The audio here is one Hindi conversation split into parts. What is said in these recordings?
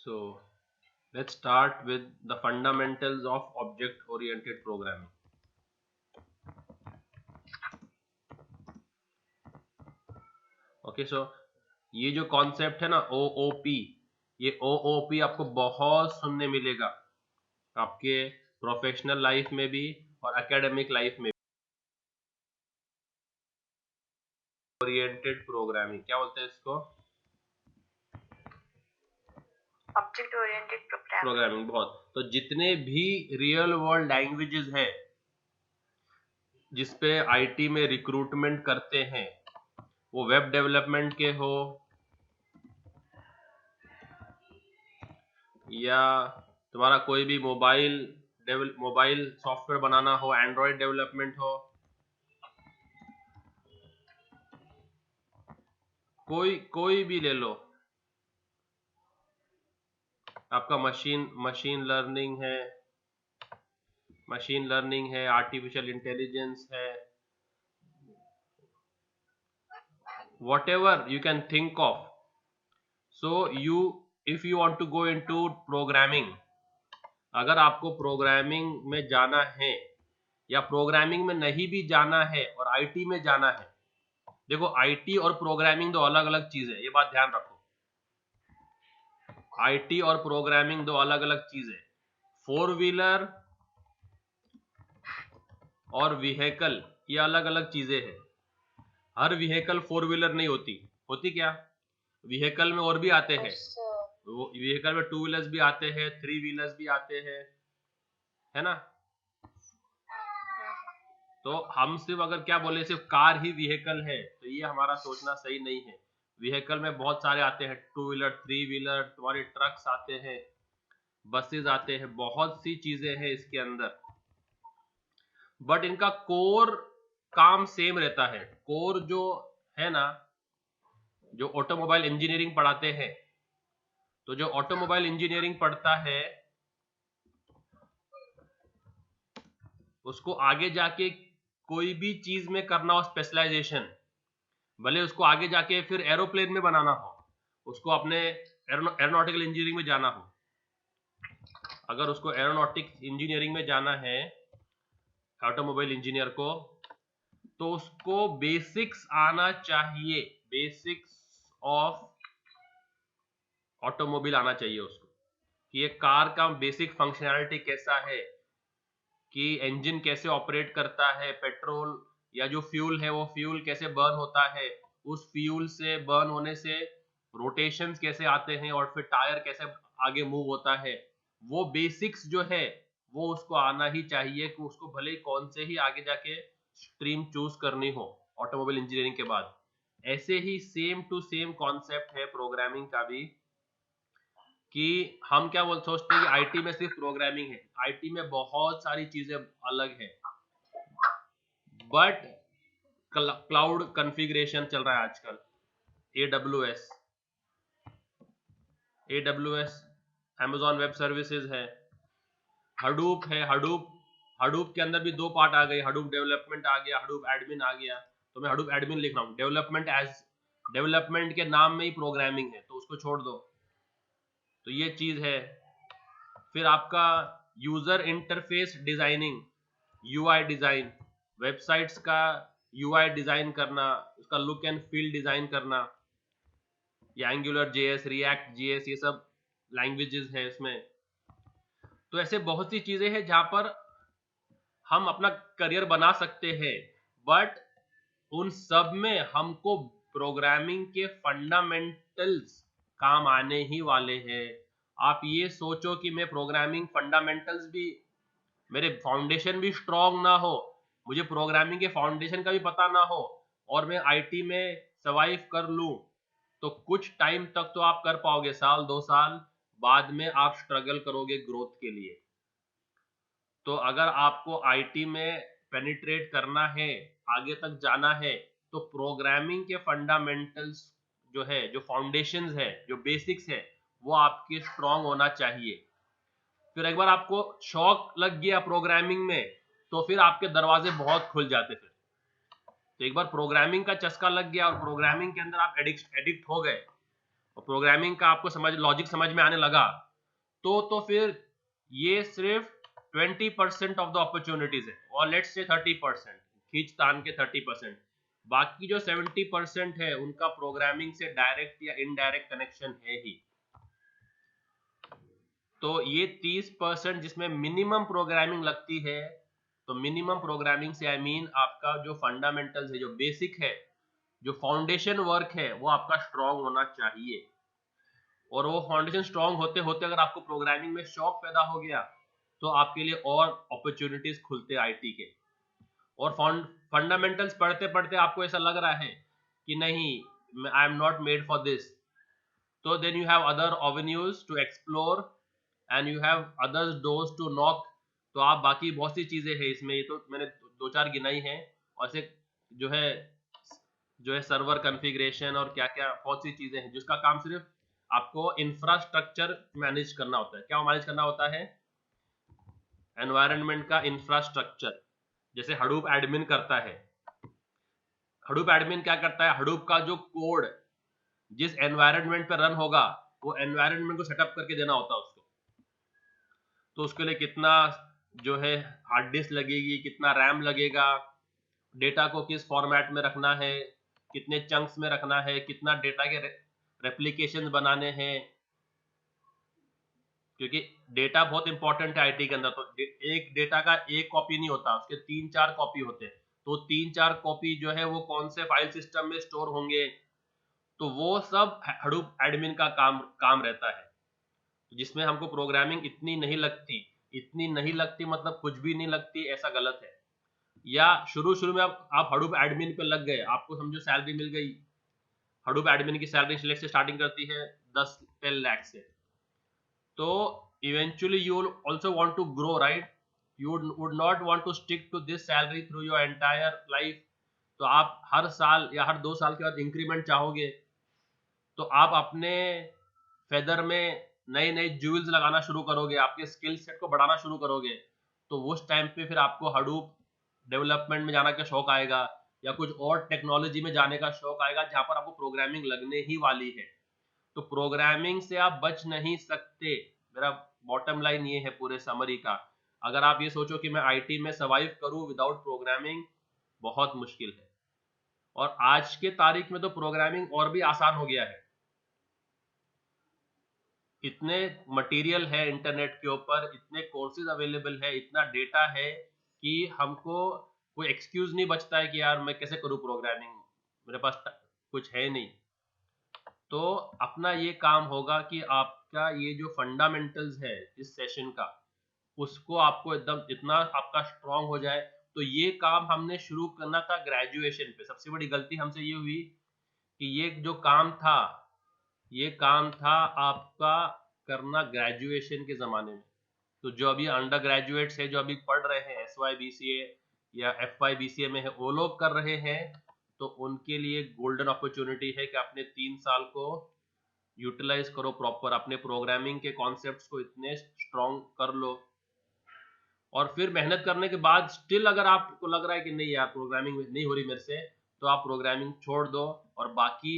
So let's start with the fundamentals of object-oriented programming. Okay so ये जो कॉन्सेप्ट है ना OOP, ये OOP आपको बहुत सुनने मिलेगा आपके प्रोफेशनल लाइफ में भी और एकेडमिक लाइफ में भी। ओरिएंटेड प्रोग्रामिंग क्या बोलते हैं इसको? Object oriented programming. बहुत तो जितने भी रियल वर्ल्ड लैंग्वेजेस हैं जिसपे आईटी में रिक्रूटमेंट करते हैं, वो वेब डेवलपमेंट के हो या तुम्हारा कोई भी मोबाइल सॉफ्टवेयर बनाना हो, एंड्रॉयड डेवलपमेंट हो, कोई भी ले लो, आपका मशीन लर्निंग है, आर्टिफिशियल इंटेलिजेंस है, whatever you can think of. So if you want to go into programming, अगर आपको प्रोग्रामिंग में जाना है या प्रोग्रामिंग में नहीं भी जाना है और आईटी में जाना है, देखो आईटी और प्रोग्रामिंग दो अलग अलग चीज है, ये बात ध्यान रखो। आईटी और प्रोग्रामिंग दो अलग अलग चीज है। 4-व्हीलर और व्हीकल ये अलग अलग चीजें हैं। हर व्हीकल 4-व्हीलर नहीं होती क्या? व्हीकल में और भी आते हैं, व्हीकल में 2-व्हीलर्स भी आते हैं, 3-व्हीलर्स भी आते हैं, है ना? तो हम सिर्फ अगर क्या बोले सिर्फ कार ही व्हीकल है तो ये हमारा सोचना सही नहीं है। व्हीकल में बहुत सारे आते हैं, 2-व्हीलर, 3-व्हीलर, तुम्हारे ट्रक्स आते हैं, बसेस आते हैं, बहुत सी चीजें हैं इसके अंदर, बट इनका कोर काम सेम रहता है। कोर जो है ना, जो ऑटोमोबाइल इंजीनियरिंग पढ़ाते हैं, तो जो ऑटोमोबाइल इंजीनियरिंग पढ़ता है उसको आगे जाके कोई भी चीज में करना हो स्पेशलाइजेशन, भले उसको आगे जाके फिर एरोप्लेन में बनाना हो, उसको अपने एरोनॉटिकल इंजीनियरिंग में जाना हो, अगर उसको एरोनॉटिक इंजीनियरिंग में जाना है ऑटोमोबाइल इंजीनियर को, तो उसको बेसिक्स आना चाहिए, बेसिक्स ऑफ ऑटोमोबाइल आना चाहिए उसको, कि ये कार का बेसिक फंक्शनैलिटी कैसा है, कि इंजन कैसे ऑपरेट करता है, पेट्रोल या जो फ्यूल है वो फ्यूल कैसे बर्न होता है, उस फ्यूल से बर्न होने से रोटेशंस कैसे आते हैं और फिर टायर कैसे आगे मूव होता है, वो बेसिक्स जो है वो उसको आना ही चाहिए, कि उसको भले कौन से ही आगे जाके स्ट्रीम चूज करनी हो ऑटोमोबाइल इंजीनियरिंग के बाद। ऐसे ही सेम टू सेम कॉन्सेप्ट है प्रोग्रामिंग का भी, कि हम क्या सोचते हैं कि आईटी में सिर्फ प्रोग्रामिंग है, आईटी में बहुत सारी चीजें अलग है, बट क्लाउड कॉन्फ़िगरेशन चल रहा है आजकल, AWS, Amazon वेब सर्विसेज है, हडूप है, हडूप के अंदर भी दो पार्ट आ गए, हडूप डेवलपमेंट आ गया, हडूप एडमिन आ गया, तो मैं हडूप एडमिन लिख रहा हूँ, डेवलपमेंट के नाम में ही प्रोग्रामिंग है तो उसको छोड़ दो, तो ये चीज है। फिर आपका user interface designing, UI design, websites का यूआई डिजाइन करना, उसका लुक एंड फील डिजाइन करना, ये एंगुलर जेएस, रिएक्ट जेएस, ये सब लैंग्वेजेस है इसमें। तो ऐसे बहुत सी चीजें हैं जहां पर हम अपना करियर बना सकते हैं, बट उन सब में हमको प्रोग्रामिंग के फंडामेंटल्स काम आने ही वाले हैं। आप ये सोचो कि मैं प्रोग्रामिंग फंडामेंटल्स भी, मेरे फाउंडेशन भी स्ट्रांग ना हो, मुझे प्रोग्रामिंग के फाउंडेशन का भी पता ना हो, और मैं आईटी में सर्वाइव कर लूं, तो कुछ टाइम तक तो आप कर पाओगे, 1-2 साल बाद में आप स्ट्रगल करोगे ग्रोथ के लिए। तो अगर आपको आईटी में पेनिट्रेट करना है, आगे तक जाना है, तो प्रोग्रामिंग के फंडामेंटल्स जो है, जो फाउंडेशंस है, जो बेसिक्स है, वो आपके स्ट्रांग होना चाहिए। फिर एक बार आपको शौक लग गया प्रोग्रामिंग में, तो फिर आपके दरवाजे बहुत खुल जाते। फिर तो एक बार प्रोग्रामिंग का चस्का लग गया और प्रोग्रामिंग के अंदर आप एडिक्ट हो गए, और प्रोग्रामिंग का आपको समझ लॉजिक समझ में आने लगा तो फिर ये सिर्फ 20% ऑफ द अपॉर्चुनिटीज है, और लेट्स से 30%, खींच तान के 30%, बाकी जो 70% है उनका प्रोग्रामिंग से डायरेक्ट या इनडायरेक्ट कनेक्शन है ही। तो ये 30% जिसमें मिनिमम प्रोग्रामिंग लगती है, तो मिनिमम प्रोग्रामिंग से आई मीन आपका जो फंडामेंटल्स है, जो बेसिक है, जो फाउंडेशन वर्क है, वो आपका स्ट्रांग होना चाहिए। और वो फाउंडेशन स्ट्रांग होते होते अगर आपको प्रोग्रामिंग में शौक पैदा हो गया तो आपके लिए और अपॉर्चुनिटीज खुलते आईटी के। और फंडामेंटल्स पढ़ते पढ़ते आपको ऐसा लग रहा है कि नहीं, I am not made for this, तो then you have other avenues to explore and you have other doors to knock. तो आप बाकी बहुत सी चीजें हैं इसमें, ये तो मैंने दो चार गिनाई हैं, और ऐसे जो है सर्वर कॉन्फ़िगरेशन और क्या क्या बहुत सी चीजें हैं जिसका काम सिर्फ आपको इंफ्रास्ट्रक्चर मैनेज करना होता है। क्या मैनेज करना होता है? एनवायरनमेंट का इंफ्रास्ट्रक्चर, जैसे हडूप एडमिन करता है। हडूप एडमिन क्या करता है? हडूप का जो कोड जिस एनवायरनमेंट पे रन होगा वो एनवायरनमेंट को सेटअप करके देना होता है उसको। तो उसके लिए कितना जो है हार्ड डिस्क लगेगी, कितना रैम लगेगा, डेटा को किस फॉर्मेट में रखना है, कितने चंक्स में रखना है, कितना डेटा के रेप्लिकेशन बनाने हैं, क्योंकि डेटा बहुत इंपॉर्टेंट है आईटी के अंदर। तो एक डेटा का एक कॉपी नहीं होता, उसके 3-4 कॉपी होते हैं। तो 3-4 कॉपी जो है वो कौन से फाइल सिस्टम में स्टोर होंगे, तो वो सब हडूप एडमिन का काम रहता है, जिसमें हमको प्रोग्रामिंग इतनी नहीं लगती। इतनी नहीं लगती मतलब कुछ भी नहीं लगती, ऐसा गलत है। या शुरू में आप हडूप एडमिन पे लग गए, आपको समझो सैलरी मिल गई। हडूप एडमिन की सैलरी सिलेक्ट से स्टार्टिंग करती है 10-10 लाख से। तो eventually you will also want to grow, right? You would not want to stick to this salary through your entire life. तो आप हर साल या हर 2 साल के बाद इंक्रीमेंट चाहोगे, तो आप अपने फेदर में नए नए ज्यूल्स लगाना शुरू करोगे, आपके स्किल सेट को बढ़ाना शुरू करोगे। तो उस टाइम पे फिर आपको हडूप डेवलपमेंट में जाना का शौक आएगा, या कुछ और टेक्नोलॉजी में जाने का शौक आएगा जहां पर आपको प्रोग्रामिंग लगने ही वाली है। तो प्रोग्रामिंग से आप बच नहीं सकते। मेरा बॉटम लाइन ये है पूरे समरी का। अगर आप ये सोचो कि मैं आईटी में सर्वाइव करूं विदाउट प्रोग्रामिंग, बहुत मुश्किल है। और आज के तारीख में तो प्रोग्रामिंग और भी आसान हो गया है। इतने मटेरियल है इंटरनेट के ऊपर, इतने कोर्सेज अवेलेबल है, इतना डेटा है कि हमको कोई एक्सक्यूज नहीं बचता है कि यार मैं कैसे करूं प्रोग्रामिंग, मेरे पास कुछ है नहीं। तो अपना ये काम होगा कि आपका ये जो फंडामेंटल्स है इस सेशन का, उसको आपको एकदम इतना आपका स्ट्रांग हो जाए। तो ये काम हमने शुरू करना था ग्रेजुएशन पे। सबसे बड़ी गलती हमसे ये हुई कि ये जो काम था, ये काम था आपका करना ग्रेजुएशन के ज़माने में। तो जो अभी अंडर ग्रेजुएट्स है, जो अभी पढ़ रहे हैं SYBCA या FYBCA में है, वो लोग कर रहे हैं, तो उनके लिए गोल्डन अपॉर्चुनिटी है कि अपने 3 साल को यूटिलाइज करो प्रॉपर, अपने प्रोग्रामिंग के कॉन्सेप्ट्स को इतने स्ट्रॉन्ग कर लो। और फिर मेहनत करने के बाद स्टिल अगर आपको लग रहा है कि नहीं यार प्रोग्रामिंग नहीं हो रही मेरे से, तो आप प्रोग्रामिंग छोड़ दो और बाकी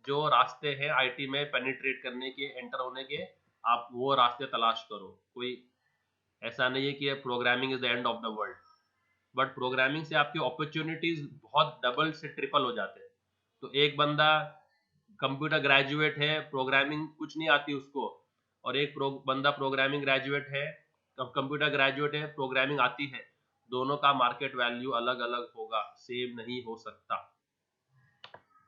जो रास्ते हैं आईटी में पेनिट्रेट करने के, एंटर होने के, आप वो रास्ते तलाश करो। कोई ऐसा नहीं है कि programming is the end of the world, but programming से आपकी अपॉर्चुनिटीज बहुत डबल से ट्रिपल हो जाते हैं। तो एक बंदा कंप्यूटर ग्रेजुएट है, प्रोग्रामिंग कुछ नहीं आती उसको, और एक बंदा प्रोग्रामिंग ग्रेजुएट है, कंप्यूटर ग्रेजुएट है, प्रोग्रामिंग आती है, दोनों का मार्केट वैल्यू अलग अलग होगा, सेम नहीं हो सकता।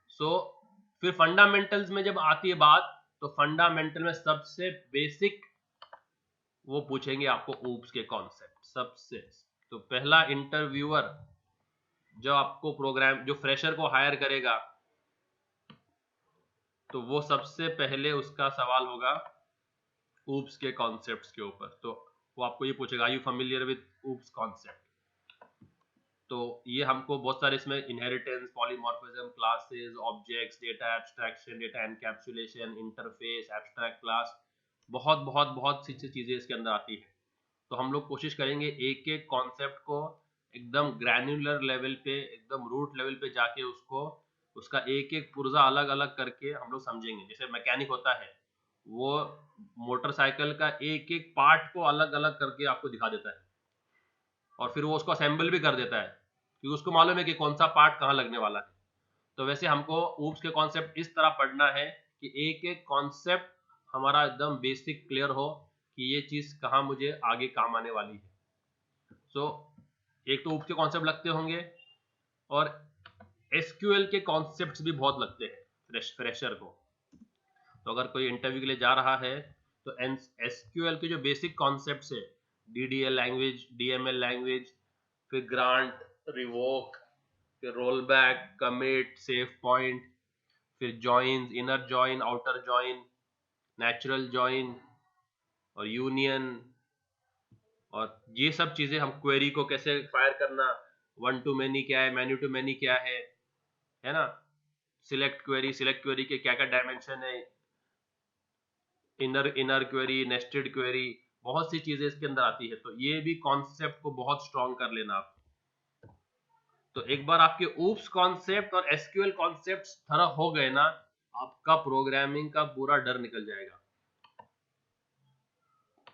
सो फिर फंडामेंटल्स में जब आती है बात, तो फंडामेंटल में सबसे बेसिक वो पूछेंगे आपको ऊप्स के कॉन्सेप्ट सबसे। तो पहला इंटरव्यूअर जो आपको प्रोग्राम, जो फ्रेशर को हायर करेगा, तो वो सबसे पहले उसका सवाल होगा ऊप्स के कॉन्सेप्ट्स के ऊपर। तो वो आपको ये पूछेगा, are you familiar with OOPS concept? तो ये हमको बहुत सारे इसमें inheritance, polymorphism, classes, objects, data abstraction, data encapsulation, interface, abstract class, बहुत बहुत बहुत सी चीज़ें इसके अंदर आती है। तो हम लोग कोशिश करेंगे एक एक कॉन्सेप्ट को एकदम ग्रैन्युलर लेवल पे, एकदम रूट लेवल पे जाके उसको उसका एक एक पुर्जा अलग अलग करके हम लोग समझेंगे। जैसे मैकेनिक होता है, वो मोटरसाइकिल का एक एक पार्ट को अलग अलग करके आपको दिखा देता है और फिर वो उसको असेंबल भी कर देता है, क्योंकि उसको मालूम है कि कौन सा पार्ट कहाँ लगने वाला है। तो वैसे हमको ऊप्स के कॉन्सेप्ट इस तरह पढ़ना है कि एक एक कॉन्सेप्ट हमारा एकदम बेसिक क्लियर हो कि ये चीज कहाँ मुझे आगे काम आने वाली है। सो एक तो ऊप्स के कॉन्सेप्ट लगते होंगे, और एसक्यूएल के कॉन्सेप्ट्स भी बहुत लगते हैं फ्रेशर को। तो अगर कोई इंटरव्यू के लिए जा रहा है तो एसक्यूएल के जो बेसिक कॉन्सेप्ट्स है, डीडीएल लैंग्वेज, डीएमएल लैंग्वेज, फिर ग्रांट, रिवोक, फिर roll back, commit, save point, फिर join, inner join, outer join, natural join और यूनियन, और ये सब चीजें हम क्वेरी को कैसे फायर करना, वन टू मैनी क्या है, मैनी टू मैनी क्या है ना, सिलेक्ट क्वेरी के क्या क्या डायमेंशन है, इनर क्वेरी, नेस्टेड क्वेरी, बहुत सी चीजें इसके अंदर आती है। तो ये भी कॉन्सेप्ट को बहुत स्ट्रॉन्ग कर लेना आप। तो एक बार आपके ऊप्स कॉन्सेप्ट और एसक्यूएल कॉन्सेप्ट थरह हो गए ना, आपका प्रोग्रामिंग का पूरा डर निकल जाएगा।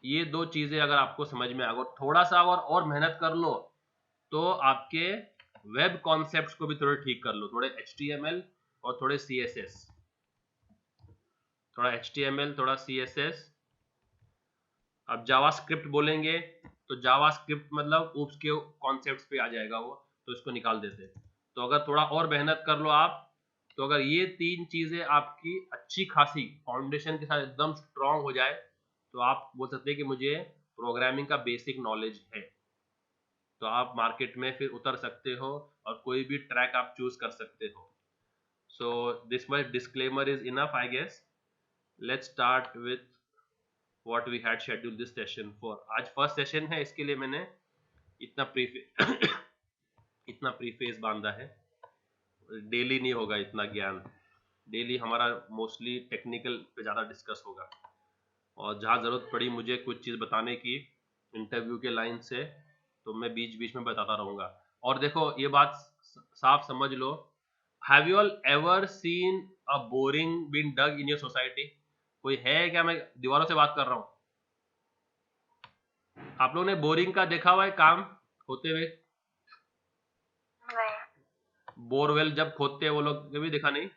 ये दो चीजें अगर आपको समझ में आ गए, थोड़ा सा और मेहनत कर लो तो आपके वेब कॉन्सेप्ट्स को भी थोड़े ठीक कर लो, थोड़े HTML और थोड़े CSS, थोड़ा HTML, थोड़ा CSS। अब जावास्क्रिप्ट बोलेंगे तो जावास्क्रिप्ट मतलब ऊप्स के कॉन्सेप्ट्स पे आ जाएगा वो, तो इसको निकाल देते। तो अगर थोड़ा और मेहनत कर लो आप, तो अगर ये तीन चीजें आपकी अच्छी खासी फाउंडेशन के साथ एकदम स्ट्रांग हो जाए, तो आप बोल सकते हैं कि मुझे प्रोग्रामिंग का बेसिक नॉलेज है। तो आप मार्केट में फिर उतर सकते हो और कोई भी ट्रैक आप चूज कर सकते हो। So this much disclaimer is enough I guess. Let's start with what we had schedule this session for. आज फर्स्ट सेशन है, इसके लिए मैंने इतना प्रीफेस इतना प्रीफेस बांधा है। डेली नहीं होगा इतना ज्ञान, डेली हमारा मोस्टली टेक्निकल पे ज़्यादा डिस्कस होगा, और जहाँ ज़रूरत पड़ी मुझे कुछ चीज़ बताने की इंटरव्यू के लाइन से, तो मैं बीच बीच में बताता रहूँगा। और देखो ये बात साफ समझ लो, have you all ever seen a boring bean dog in your society? कोई है क्या? मैं दीवारों से बात कर रहा हूँ। आप लोगों ने बोरिंग का देखा हुआ है काम होते हुए? नहीं। बोरवेल जब खोदते हैं वो लोग, कभी देखा नहीं?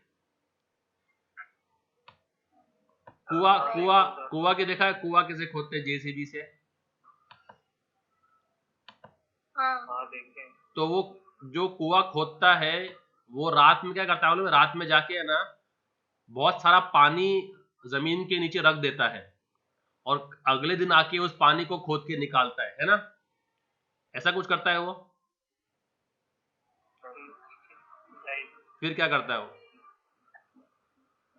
कुआ कुआ कुआ के देखा है? कुआ कैसे खोदते हैं JCB से? हाँ। तो वो जो कुआ खोदता है वो रात में क्या करता है मालूम है? रात में जाके है ना बहुत सारा पानी जमीन के नीचे रख देता है, और अगले दिन आके उस पानी को खोद के निकालता है ना? ऐसा कुछ करता है वो। फिर क्या करता है वो?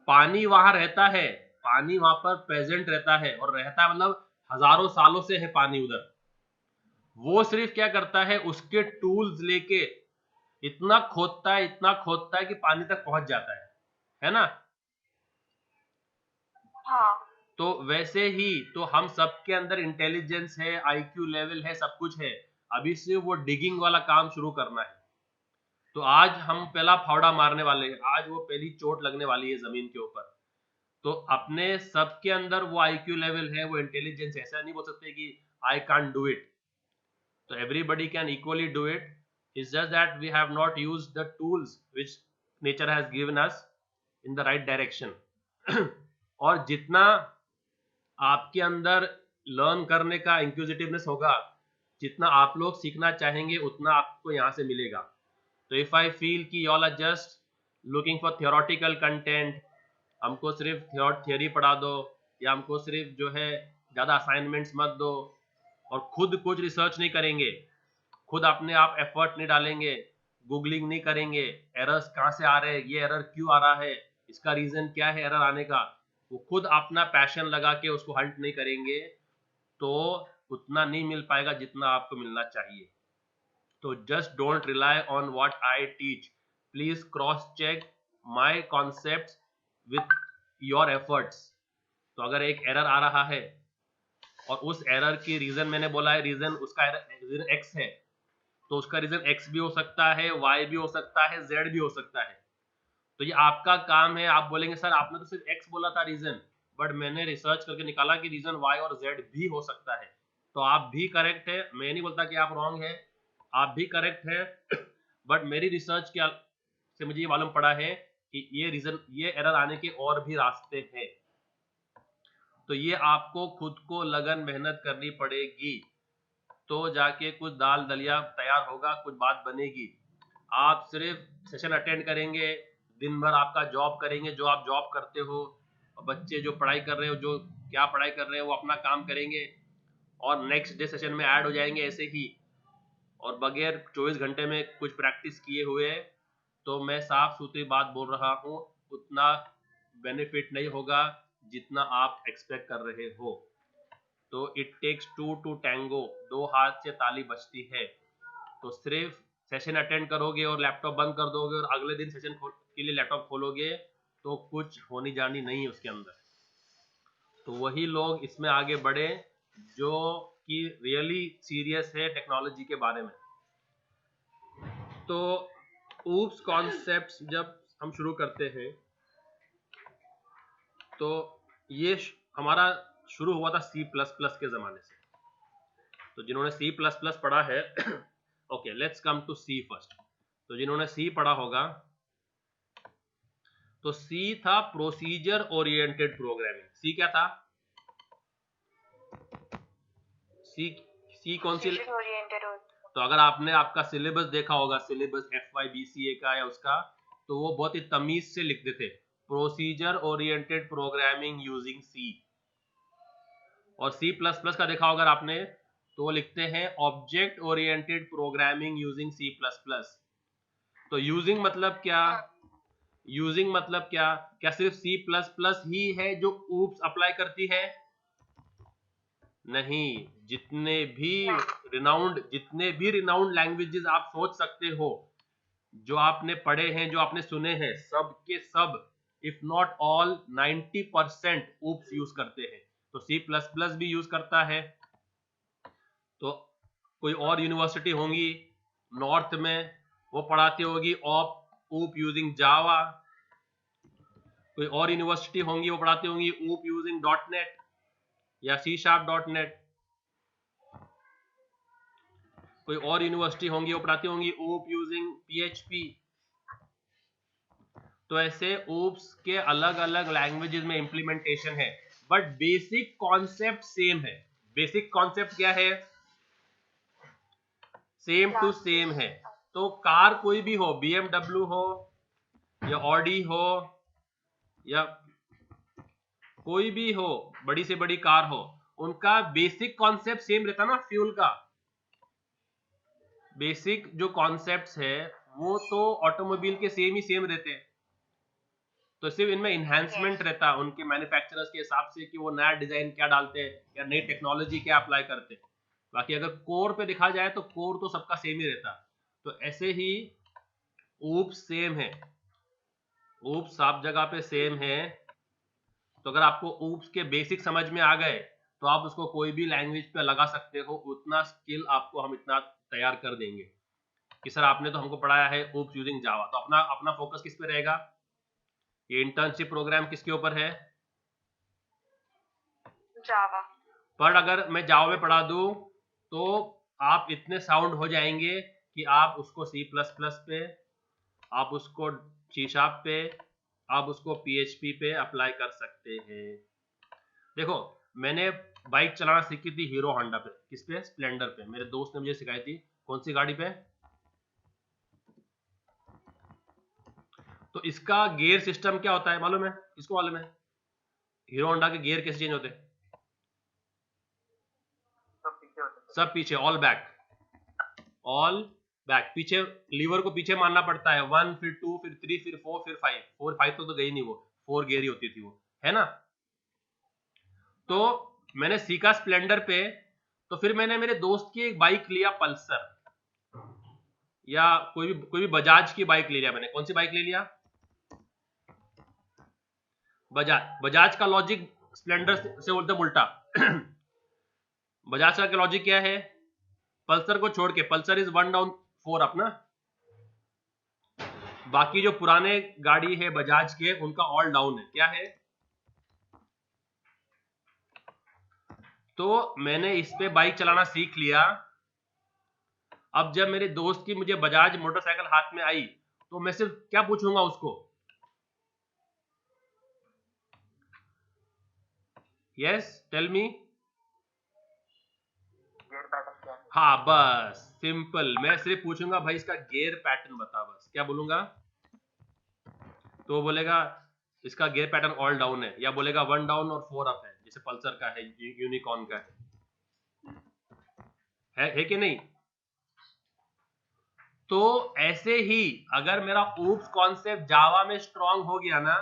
पानी वहां रहता है, पानी वहां पर प्रेजेंट रहता है, और रहता है मतलब हजारों सालों से है पानी उधर। वो सिर्फ क्या करता है, उसके टूल्स लेके इतना खोदता है, इतना खोदता है कि पानी तक पहुंच जाता है ना? हाँ। तो वैसे ही तो हम सबके अंदर इंटेलिजेंस है, IQ लेवल है, सब कुछ है। अभी से वो डिगिंग वाला काम शुरू करना है। तो आज हम पहला फावड़ा मारने वाले हैं, आज वो पहली चोट लगने वाली है जमीन के ऊपर। तो अपने सबके अंदर वो IQ लेवल है, वो इंटेलिजेंस। ऐसा नहीं बोल सकते कि आई कांट डू इट। तो everybody can equally do it. It's just that we have not used the tools which nature has given us in the right direction. और जितना आपके अंदर लर्न करने का इंक्विजिटिवनेस होगा, जितना आप लोग सीखना चाहेंगे, उतना आपको यहाँ से मिलेगा। तो इफ आई फील कि y'all are just looking for theoretical content, हमको सिर्फ थियोरी पढ़ा दो, या हमको सिर्फ जो है ज़्यादा असाइनमेंट्स मत दो, और खुद कुछ रिसर्च नहीं करेंगे, खुद अपने आप एफर्ट नहीं डालेंगे, गूगलिंग नहीं करेंगे, एरर्स कहाँ से आ रहे हैं, ये एरर क्यों आ रहा है, इसका रीजन क्या है एरर आने का, वो खुद अपना पैशन लगा के उसको हंट नहीं करेंगे, तो उतना नहीं मिल पाएगा जितना आपको मिलना चाहिए। तो just don't rely on what I teach, please cross check my concepts with your efforts. तो अगर एक एरर आ रहा है और उस एरर की रीजन मैंने बोला है, रीजन उसका रीजन एक्स है, तो उसका रीजन एक्स भी हो सकता है, वाई भी हो सकता है, जेड भी हो सकता है। तो ये आपका काम है। आप बोलेंगे सर आपने तो सिर्फ एक्स बोला था रीजन, बट मैंने रिसर्च करके निकाला कि रीजन वाई और जेड भी हो सकता है। तो आप भी करेक्ट है, मैं नहीं बोलता कि आप रॉन्ग है, आप भी करेक्ट है, बट मेरी रिसर्च के से मुझे ये मालूम पड़ा है कि ये एरर आने के और भी रास्ते हैं। तो ये आपको खुद को लगन मेहनत करनी पड़ेगी, तो जाके कुछ दाल दलिया तैयार होगा, कुछ बात बनेगी। आप सिर्फ सेशन अटेंड करेंगे, दिन भर आपका जॉब करेंगे, जो आप जॉब करते हो, बच्चे जो पढ़ाई कर रहे हो, जो क्या पढ़ाई कर रहे हो वो अपना काम करेंगे और नेक्स्ट डे सेशन में ऐड हो जाएंगे ऐसे ही, और बगैर 24 घंटे में कुछ प्रैक्टिस किए हुए, तो मैं साफ सुथरी बात बोल रहा हूँ उतना बेनिफिट नहीं होगा जितना आप एक्सपेक्ट कर रहे हो। तो it takes two to tango, दो हाथ से ताली बजती है। तो सिर्फ सेशन अटेंड करोगे और लैपटॉप बंद कर दोगे और अगले दिन सेशन के लिए लैपटॉप खोलोगे तो कुछ होनी जानी नहीं है उसके अंदर। तो वही लोग इसमें आगे बढ़े जो कि रियली सीरियस है टेक्नोलॉजी के बारे में। तो ऊप्स कॉन्सेप्ट्स जब हम शुरू करते हैं तो ये हमारा शुरू हुआ था C++ के ज़माने से। तो जिन्होंने C++ पढ़ा है okay let's come to C first. तो जिन्होंने C पढ़ा होगा तो C था प्रोसीजर ओरिएंटेड प्रोग्रामिंग। C क्या था? C कौन सी? तो अगर आपने आपका सिलेबस देखा होगा, सिलेबस FYBCA का या उसका, तो वो बहुत ही तमीज से लिखते थे procedure oriented programming using C। और C++ का देखा होगा आपने तो वो लिखते हैं object oriented programming using C++। तो यूजिंग मतलब क्या? यूजिंग मतलब क्या? क्या सिर्फ C++ ही है जो ऊप्स अप्लाई करती है? नहीं, जितने भी रिनाउंड लैंग्वेजेस आप सोच सकते हो, जो आपने पढ़े हैं, जो आपने सुने हैं, सब के सब if not all 90% oops use करते हैं। तो C++ भी यूज करता है। तो कोई और यूनिवर्सिटी होंगी नॉर्थ में, वो पढ़ाती होगी ऊप यूजिंग जावा। कोई और यूनिवर्सिटी होंगी वो पढ़ाती होंगी ऊप यूजिंग .NET या C#.NET। कोई और यूनिवर्सिटी होंगी वो पढ़ाती होंगी ऊप यूजिंग PHP। तो ऐसे ऊप्स के अलग अलग लैंग्वेजेस में इंप्लीमेंटेशन है, बट बेसिक कॉन्सेप्ट सेम है। बेसिक कॉन्सेप्ट क्या है? सेम टू सेम है। तो कार कोई भी हो, BMW हो या ऑडी हो या कोई भी हो, बड़ी से बड़ी कार हो, उनका बेसिक कॉन्सेप्ट सेम रहता ना। फ्यूल का बेसिक जो कॉन्सेप्ट्स है वो तो ऑटोमोबाइल के सेम रहते हैं। तो सिर्फ इनमें इन्हांसमेंट रहता है उनके मैन्युफैक्चरर्स के हिसाब से कि वो नया डिजाइन क्या डालते हैं या नई टेक्नोलॉजी क्या अप्लाई करते हैं। बाकी अगर कोर पे दिखा जाए तो कोर तो सबका सेम ही रहता। तो ऐसे ही ऊप्स सेम है, ऊप्स सब जगह पे सेम है। तो अगर आपको ऊप्स के बेसिक समझ में आ गए तो आप उसको कोई भी लैंग्वेज पे लगा सकते हो। उतना स्किल आपको हम इतना तैयार कर देंगे कि सर आपने तो हमको पढ़ाया है ऊप्स यूजिंग जावा, तो अपना अपना फोकस किस पे रहेगा? ये इंटर्नशिप प्रोग्राम किसके ऊपर है? जावा। पर अगर मैं जावा में पढ़ा दूं तो आप इतने साउंड हो जाएंगे कि आप उसको C++ पे, आप उसको C# पे, आप उसको PHP पे अप्लाई कर सकते हैं। देखो मैंने बाइक चलाना सीखी थी हीरो होंडा पे। किस पे? स्प्लेंडर पे। मेरे दोस्त ने मुझे सिखाई थी। कौन सी गाड़ी पे? तो इसका गियर सिस्टम क्या होता है मालूम है? किसको मालूम है? हीरो होंडा के गियर कैसे चेंज होते हैं? सब पीछे, ऑल बैक, ऑल बैक। पीछे लीवर को पीछे मारना पड़ता है। 1 फिर 2 फिर 3 फिर 4 फिर 5। 4 5 तो गई नहीं, वो 4 गियर ही होती थी वो, है ना। तो मैंने सीखा स्प्लेंडर पे। तो फिर मैंने मेरे दोस्त की एक बाइक लिया पल्सर, या कोई भी बजाज की बाइक ले लिया मैंने। कौन सी बाइक ले लिया? बजाज का लॉजिक स्प्लेंडर से बोलते उल्टा। बजाज का लॉजिक क्या है? पल्सर को छोड़ के, पल्सर इज 1 डाउन 4 अप ना, बाकी जो पुराने गाड़ी है बजाज के उनका ऑल डाउन है। क्या है? तो मैंने इस पे बाइक चलाना सीख लिया। अब जब मेरे दोस्त की मुझे बजाज मोटरसाइकिल हाथ में आई तो मैं सिर्फ क्या पूछूंगा उसको? Yes, tell me. Gear pattern क्या है? हाँ बस, सिंपल। मैं सिर्फ पूछूंगा भाई इसका गियर पैटर्न बता, बस। क्या बोलूंगा? तो वो बोलेगा इसका गियर पैटर्न ऑल डाउन है, या बोलेगा 1 डाउन और 4 अप है, जैसे पल्सर का है, यूनिकॉर्न का है कि नहीं? तो ऐसे ही अगर मेरा ऊप्स कॉन्सेप्ट जावा में स्ट्रांग हो गया ना,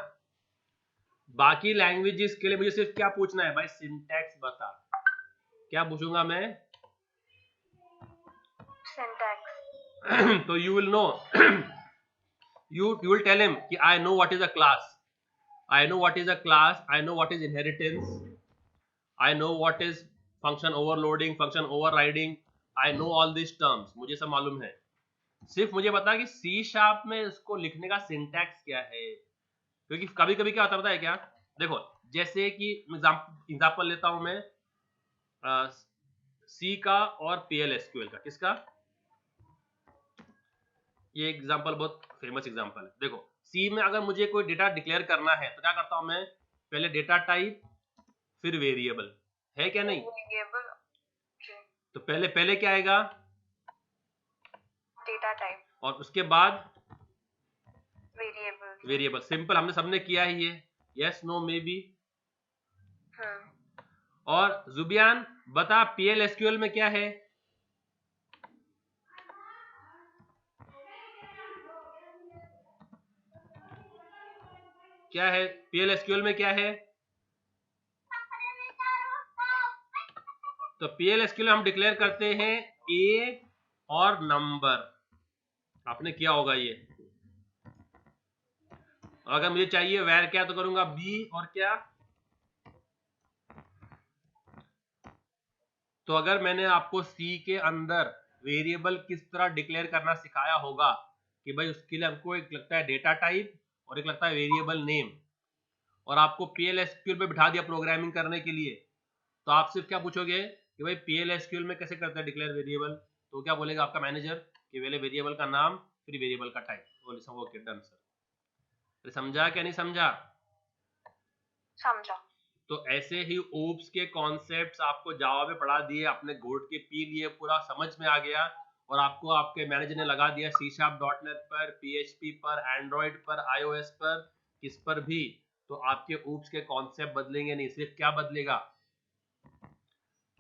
बाकी लैंग्वेजेस के लिए मुझे सिर्फ क्या पूछना है भाई? सिंटैक्स बता। क्या पूछूंगा मैं? सिंटैक्स। तो you will know you will tell him कि I know what is a class, I know what is a class, I know what is inheritance, I know what is function overloading, function overriding, I know all these terms, मुझे सब मालूम है। सिर्फ मुझे बता कि सी शार्प में इसको लिखने का सिंटैक्स क्या है। क्योंकि कभी कभी क्या होता है पता है क्या? देखो, जैसे कि एग्जाम्पल लेता हूं मैं सी का और PL/SQL का। किसका? ये एग्जाम्पल बहुत फेमस एग्जाम्पल है। देखो, सी में अगर मुझे कोई डेटा डिक्लेयर करना है तो क्या करता हूं मैं? पहले डेटा टाइप, फिर वेरिएबल, है क्या नहीं? वेरिएबल। तो पहले पहले क्या आएगा? डेटा टाइप, और उसके बाद वेरिएबल। वेरिएबल। सिंपल, हमने सबने किया ही है। Yes, no, maybe. और जुबियान बता, PL/SQL में क्या है? क्या है PL/SQL में? क्या है? तो PL/SQL हम डिक्लेयर करते हैं ए और नंबर। आपने किया होगा ये। अगर मुझे चाहिए वैर क्या, तो करूंगा बी और क्या? तो अगर मैंने आपको सी के अंदर वेरिएबल किस तरह डिक्लेयर करना सिखाया होगा कि भाई उसके लिए हमको एक लगता है डेटा टाइप और एक लगता है वेरिएबल नेम, और आपको PL/SQL पे बिठा दिया प्रोग्रामिंग करने के लिए, तो आप सिर्फ क्या पूछोगे कि भाई PL/SQL में कैसे करता है डिक्लेयर वेरिएबल? तो क्या बोलेगा आपका मैनेजर कि पहले वेरिएबल का नाम, फिर वेरिएबल का टाइप। बोले सब ओके, डन सर। समझा क्या नहीं समझा? समझा। तो ऐसे ही ओप्स के कॉन्सेप्ट्स आपको जावा में पढ़ा दिए, आपने घोट के पी लिए, पूरा समझ में आ गया, और आपको आपके मैनेजर ने लगा दिया C#.NET पर, PHP पर, एंड्रॉइड पर, iOS पर, किस पर भी। तो आपके ओप्स के कॉन्सेप्ट बदलेंगे नहीं। सिर्फ क्या बदलेगा?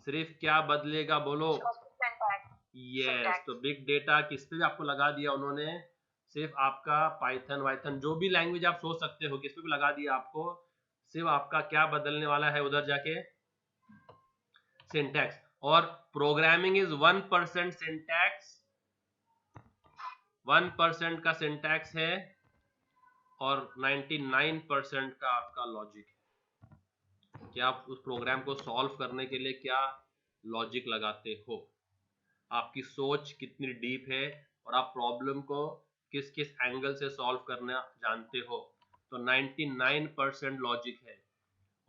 सिर्फ क्या बदलेगा बोलो? यस। तो बिग डेटा किस पे भी आपको लगा दिया उन्होंने? सिर्फ आपका पाइथन वाइथन जो भी लैंग्वेज आप सोच सकते हो किस पे भी लगा दिया आपको। सिर्फ आपका क्या बदलने वाला है उधर जाके? सिंटैक्स। और प्रोग्रामिंग इज 1% सिंटैक्स, 1% का सिंटैक्स है, और 99% का आपका लॉजिक है कि आप उस प्रोग्राम को सॉल्व करने के लिए क्या लॉजिक लगाते हो, आपकी सोच कितनी डीप है, और आप प्रॉब्लम को किस किस एंगल से सॉल्व करना जानते हो। तो 99% लॉजिक है,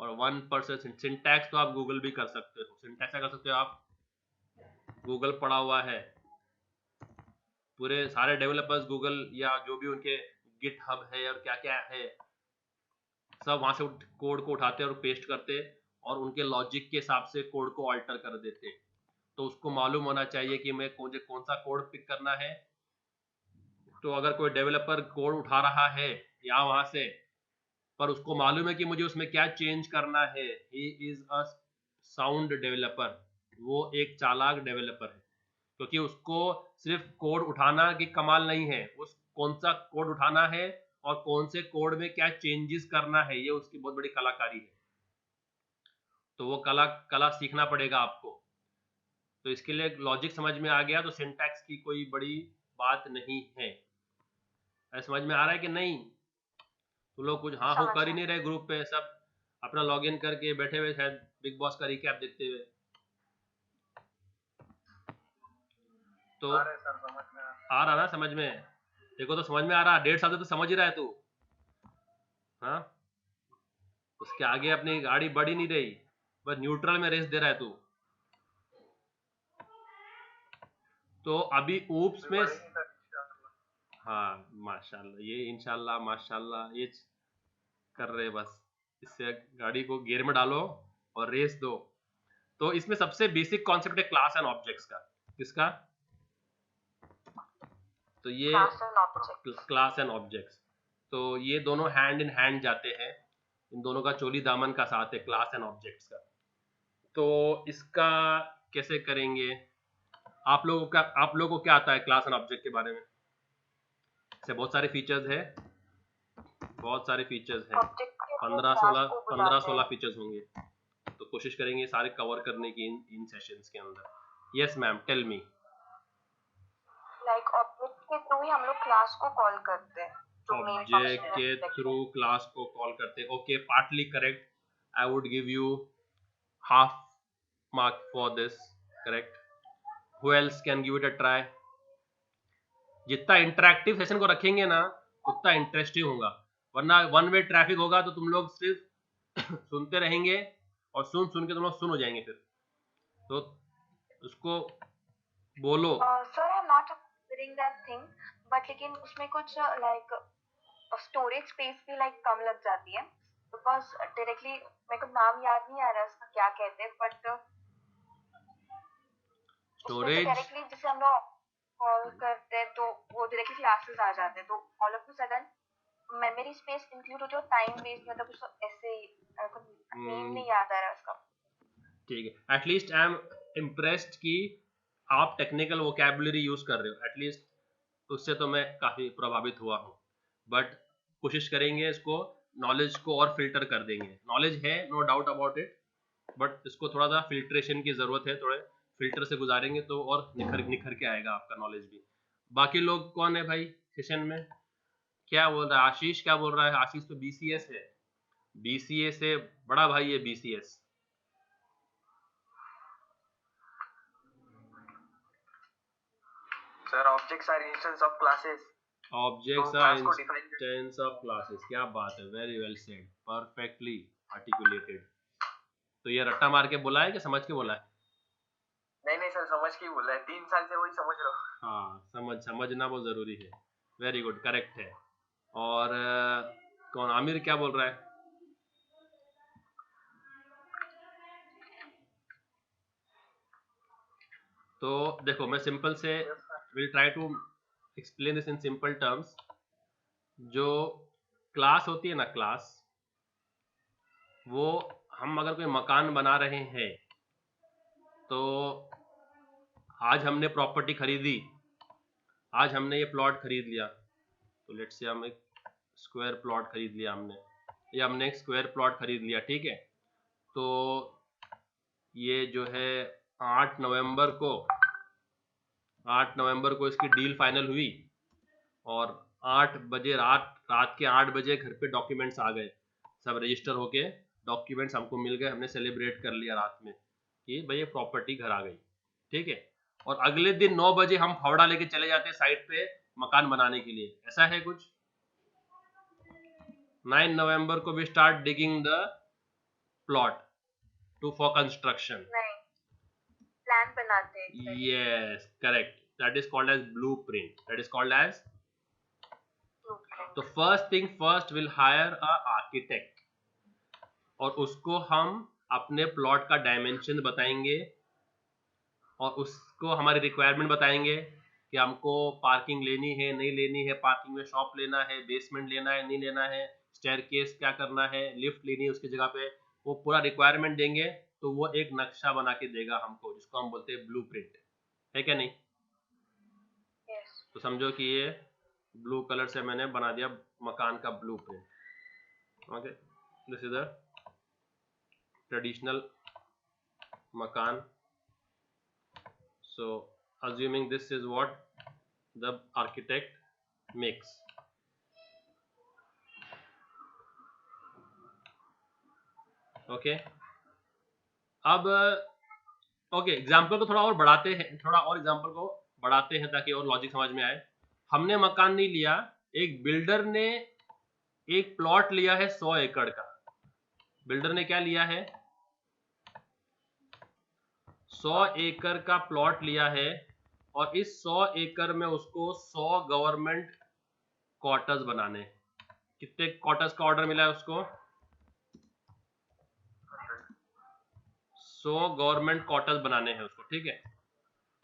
और 1% सिंटैक्स। तो आप गूगल भी कर सकते हो। सिंटैक्स क्या कर सकते हो आप? गूगल पढ़ा हुआ है, पूरे सारे डेवलपर्स गूगल या जो भी उनके गिट हब है और क्या क्या है, सब वहां से कोड को उठाते और पेस्ट करते, और उनके लॉजिक के हिसाब से कोड को ऑल्टर कर देते। तो उसको मालूम होना चाहिए कि मैं मुझे कौन सा कोड पिक करना है। तो अगर कोई डेवलपर कोड उठा रहा है यहाँ वहां से, पर उसको मालूम है कि मुझे उसमें क्या चेंज करना है, he is a sound developer, वो एक चालाक डेवलपर है। क्योंकि उसको सिर्फ कोड उठाना की कमाल नहीं है, उस कौन सा कोड उठाना है और कौन से कोड में क्या चेंजेस करना है, ये उसकी बहुत बड़ी कलाकारी है। तो वो कला सीखना पड़ेगा आपको। तो इसके लिए लॉजिक समझ में आ गया तो सिंटैक्स की कोई बड़ी बात नहीं है। समझ में आ रहा है कि नहीं? तो लोग कुछ हाँ हो कर ही नहीं रहे ग्रुप पे, सब अपना लॉगिन करके बैठे हुए, शायद बिग बॉस का रिकैप देखते हुए। तो आ रहा ना समझ में? देखो तो समझ में आ रहा, 1.5 साल से तो समझ ही रहा है तू। हाँ, उसके आगे अपनी गाड़ी बढ़ ही नहीं रही, बस न्यूट्रल में रेस दे रहा है तू। तो अभी ऊप्स में, हाँ माशाल्लाह, ये इंशाल्लाह माशाल्लाह ये कर रहे हैं बस। इससे गाड़ी को गियर में डालो और रेस दो। तो इसमें सबसे बेसिक कॉन्सेप्ट है क्लास एंड ऑब्जेक्ट्स का। किसका? तो ये class and object. Class and objects, तो ये दोनों हैंड इन हैंड जाते हैं, इन दोनों का चोली दामन का साथ है, क्लास एंड ऑब्जेक्ट्स का। तो इसका कैसे करेंगे? आप लोगों को क्या आता है क्लास एंड ऑब्जेक्ट के बारे में? इससे बहुत सारे फीचर्स है, बहुत सारे फीचर्स हैं, ऑब्जेक्ट के 15-16 फीचर्स होंगे। तो कोशिश करेंगे सारे कवर करने की इन सेशंस के अंदर। Yes ma'am, tell me. Like object के थ्रू ही हम लोग क्लास को कॉल करते हैं, जो मेन ऑब्जेक्ट फंक्शन के है। थ्रू क्लास को कॉल करते हैं, okay, partly correct. I would give you half mark for this, correct. Who else can give it a try? जितना इंटरेक्टिव सेशन को रखेंगे ना उतना इंटरेस्टिंग होगा, वरना वन वे ट्रैफिक होगा तो तुम लोग सिर्फ सुनते रहेंगे और सुन सुन के तुम लोग सुन हो जाएंगे फिर। तो उसको बोलो। Sir I am not considering that thing, but लेकिन उसमें कुछ लाइक स्टोरेज स्पेस भी लाइक कम लग जाती है, बिकॉज डायरेक्टली मेरे को नाम याद नहीं आ रहा है उसका क्या कहते हैं, बट उसमें से स्टोरेज, डायरेक्टली जैसे हम लोग कॉल करते हैं तो वो डायरेक्टली क्लासेस आ जाते हैं, तो all of a sudden memory space include हो जो टाइम वेस्ट, मतलब कुछ ऐसे ही नेम नहीं याद आ रहा उसका। ठीक है, एटलीस्ट आई एम इम्प्रेस्ड कि आप टेक्निकल वोकैबुलरी यूज कर रहे हो, एटलीस्ट उससे तो मैं काफी प्रभावित हुआ हूँ। बट कोशिश करेंगे इसको, नॉलेज को और फिल्टर कर देंगे। नॉलेज है, no doubt about it, but इसको थोड़ा सा फिल्ट्रेशन की जरूरत है, थोड़े फिल्टर से गुजारेंगे तो और निखर निखर के आएगा आपका नॉलेज भी। बाकी लोग कौन है भाई सेशन में? क्या बोल रहा है आशीष? क्या बोल रहा है आशीष? तो बीसीएस है, बीसीए से बड़ा भाई है BCS. Sir, objects are instance of classes. Objects तो आर class को define कर- इंस्टेंस ऑफ क्लासेस। क्या बात है, very well said, perfectly articulated. तो ये रट्टा मार के बोला है कि समझ के बोला है? नहीं नहीं सर, समझ के ही बोला है, 3 साल से वही समझ रहा हूँ। हाँ, समझना बहुत जरूरी है। वेरी गुड, करेक्ट है। और कौन, आमिर क्या बोल रहा है? तो देखो मैं सिंपल से will try to explain this in simple terms. जो क्लास होती है ना, क्लास, वो हम अगर कोई मकान बना रहे हैं तो आज हमने प्रॉपर्टी खरीदी, आज हमने ये प्लॉट खरीद लिया, तो लेट्स से हम एक स्क्वायर प्लॉट खरीद लिया हमने, या हमने एक स्क्वायर प्लॉट खरीद लिया, ठीक है। तो ये जो है 8 नवंबर को 8 नवंबर को इसकी डील फाइनल हुई, और 8 बजे रात के 8 बजे घर पे डॉक्यूमेंट्स आ गए, सब रजिस्टर होके डॉक्यूमेंट्स हमको मिल गए, हमने सेलिब्रेट कर लिया रात में कि भाई ये प्रॉपर्टी घर आ गई, ठीक है। और अगले दिन 9 बजे हम फावड़ा लेके चले जाते साइट पे मकान बनाने के लिए, ऐसा है कुछ? 9 नवंबर को we start digging the plot to for construction. नहीं, प्लान बनाते हैं। Yes, correct. That is called as blueprint. That is called as. तो first thing first, we'll hire a architect, और उसको हम अपने प्लॉट का डायमेंशन बताएंगे, और उसको हमारी रिक्वायरमेंट बताएंगे कि हमको पार्किंग लेनी है नहीं लेनी है, पार्किंग में शॉप लेना है, बेसमेंट लेना है नहीं लेना है, स्टेयरकेस क्या करना है, लिफ्ट लेनी है उसकी जगह पे, वो पूरा रिक्वायरमेंट देंगे। तो वो एक नक्शा बना के देगा हमको, जिसको हम बोलते हैं ब्लूप्रिंट, है क्या नहीं? Yes. तो समझो कि ये ब्लू कलर से मैंने बना दिया मकान का blueprint. Okay, this is the traditional मकान। So assuming this is what the architect makes. Okay, अब ओके एग्जाम्पल को थोड़ा और बढ़ाते हैं, ताकि और लॉजिक समझ में आए। हमने मकान नहीं लिया, एक बिल्डर ने एक प्लॉट लिया है 100 एकड़ का। बिल्डर ने क्या लिया है? 100 एकड़ का प्लॉट लिया है और इस 100 एकड़ में उसको 100 गवर्नमेंट क्वार्टर्स बनाने। कितने क्वार्टर्स का ऑर्डर मिला है उसको? 100 गवर्नमेंट क्वार्टर्स बनाने हैं उसको, ठीक है।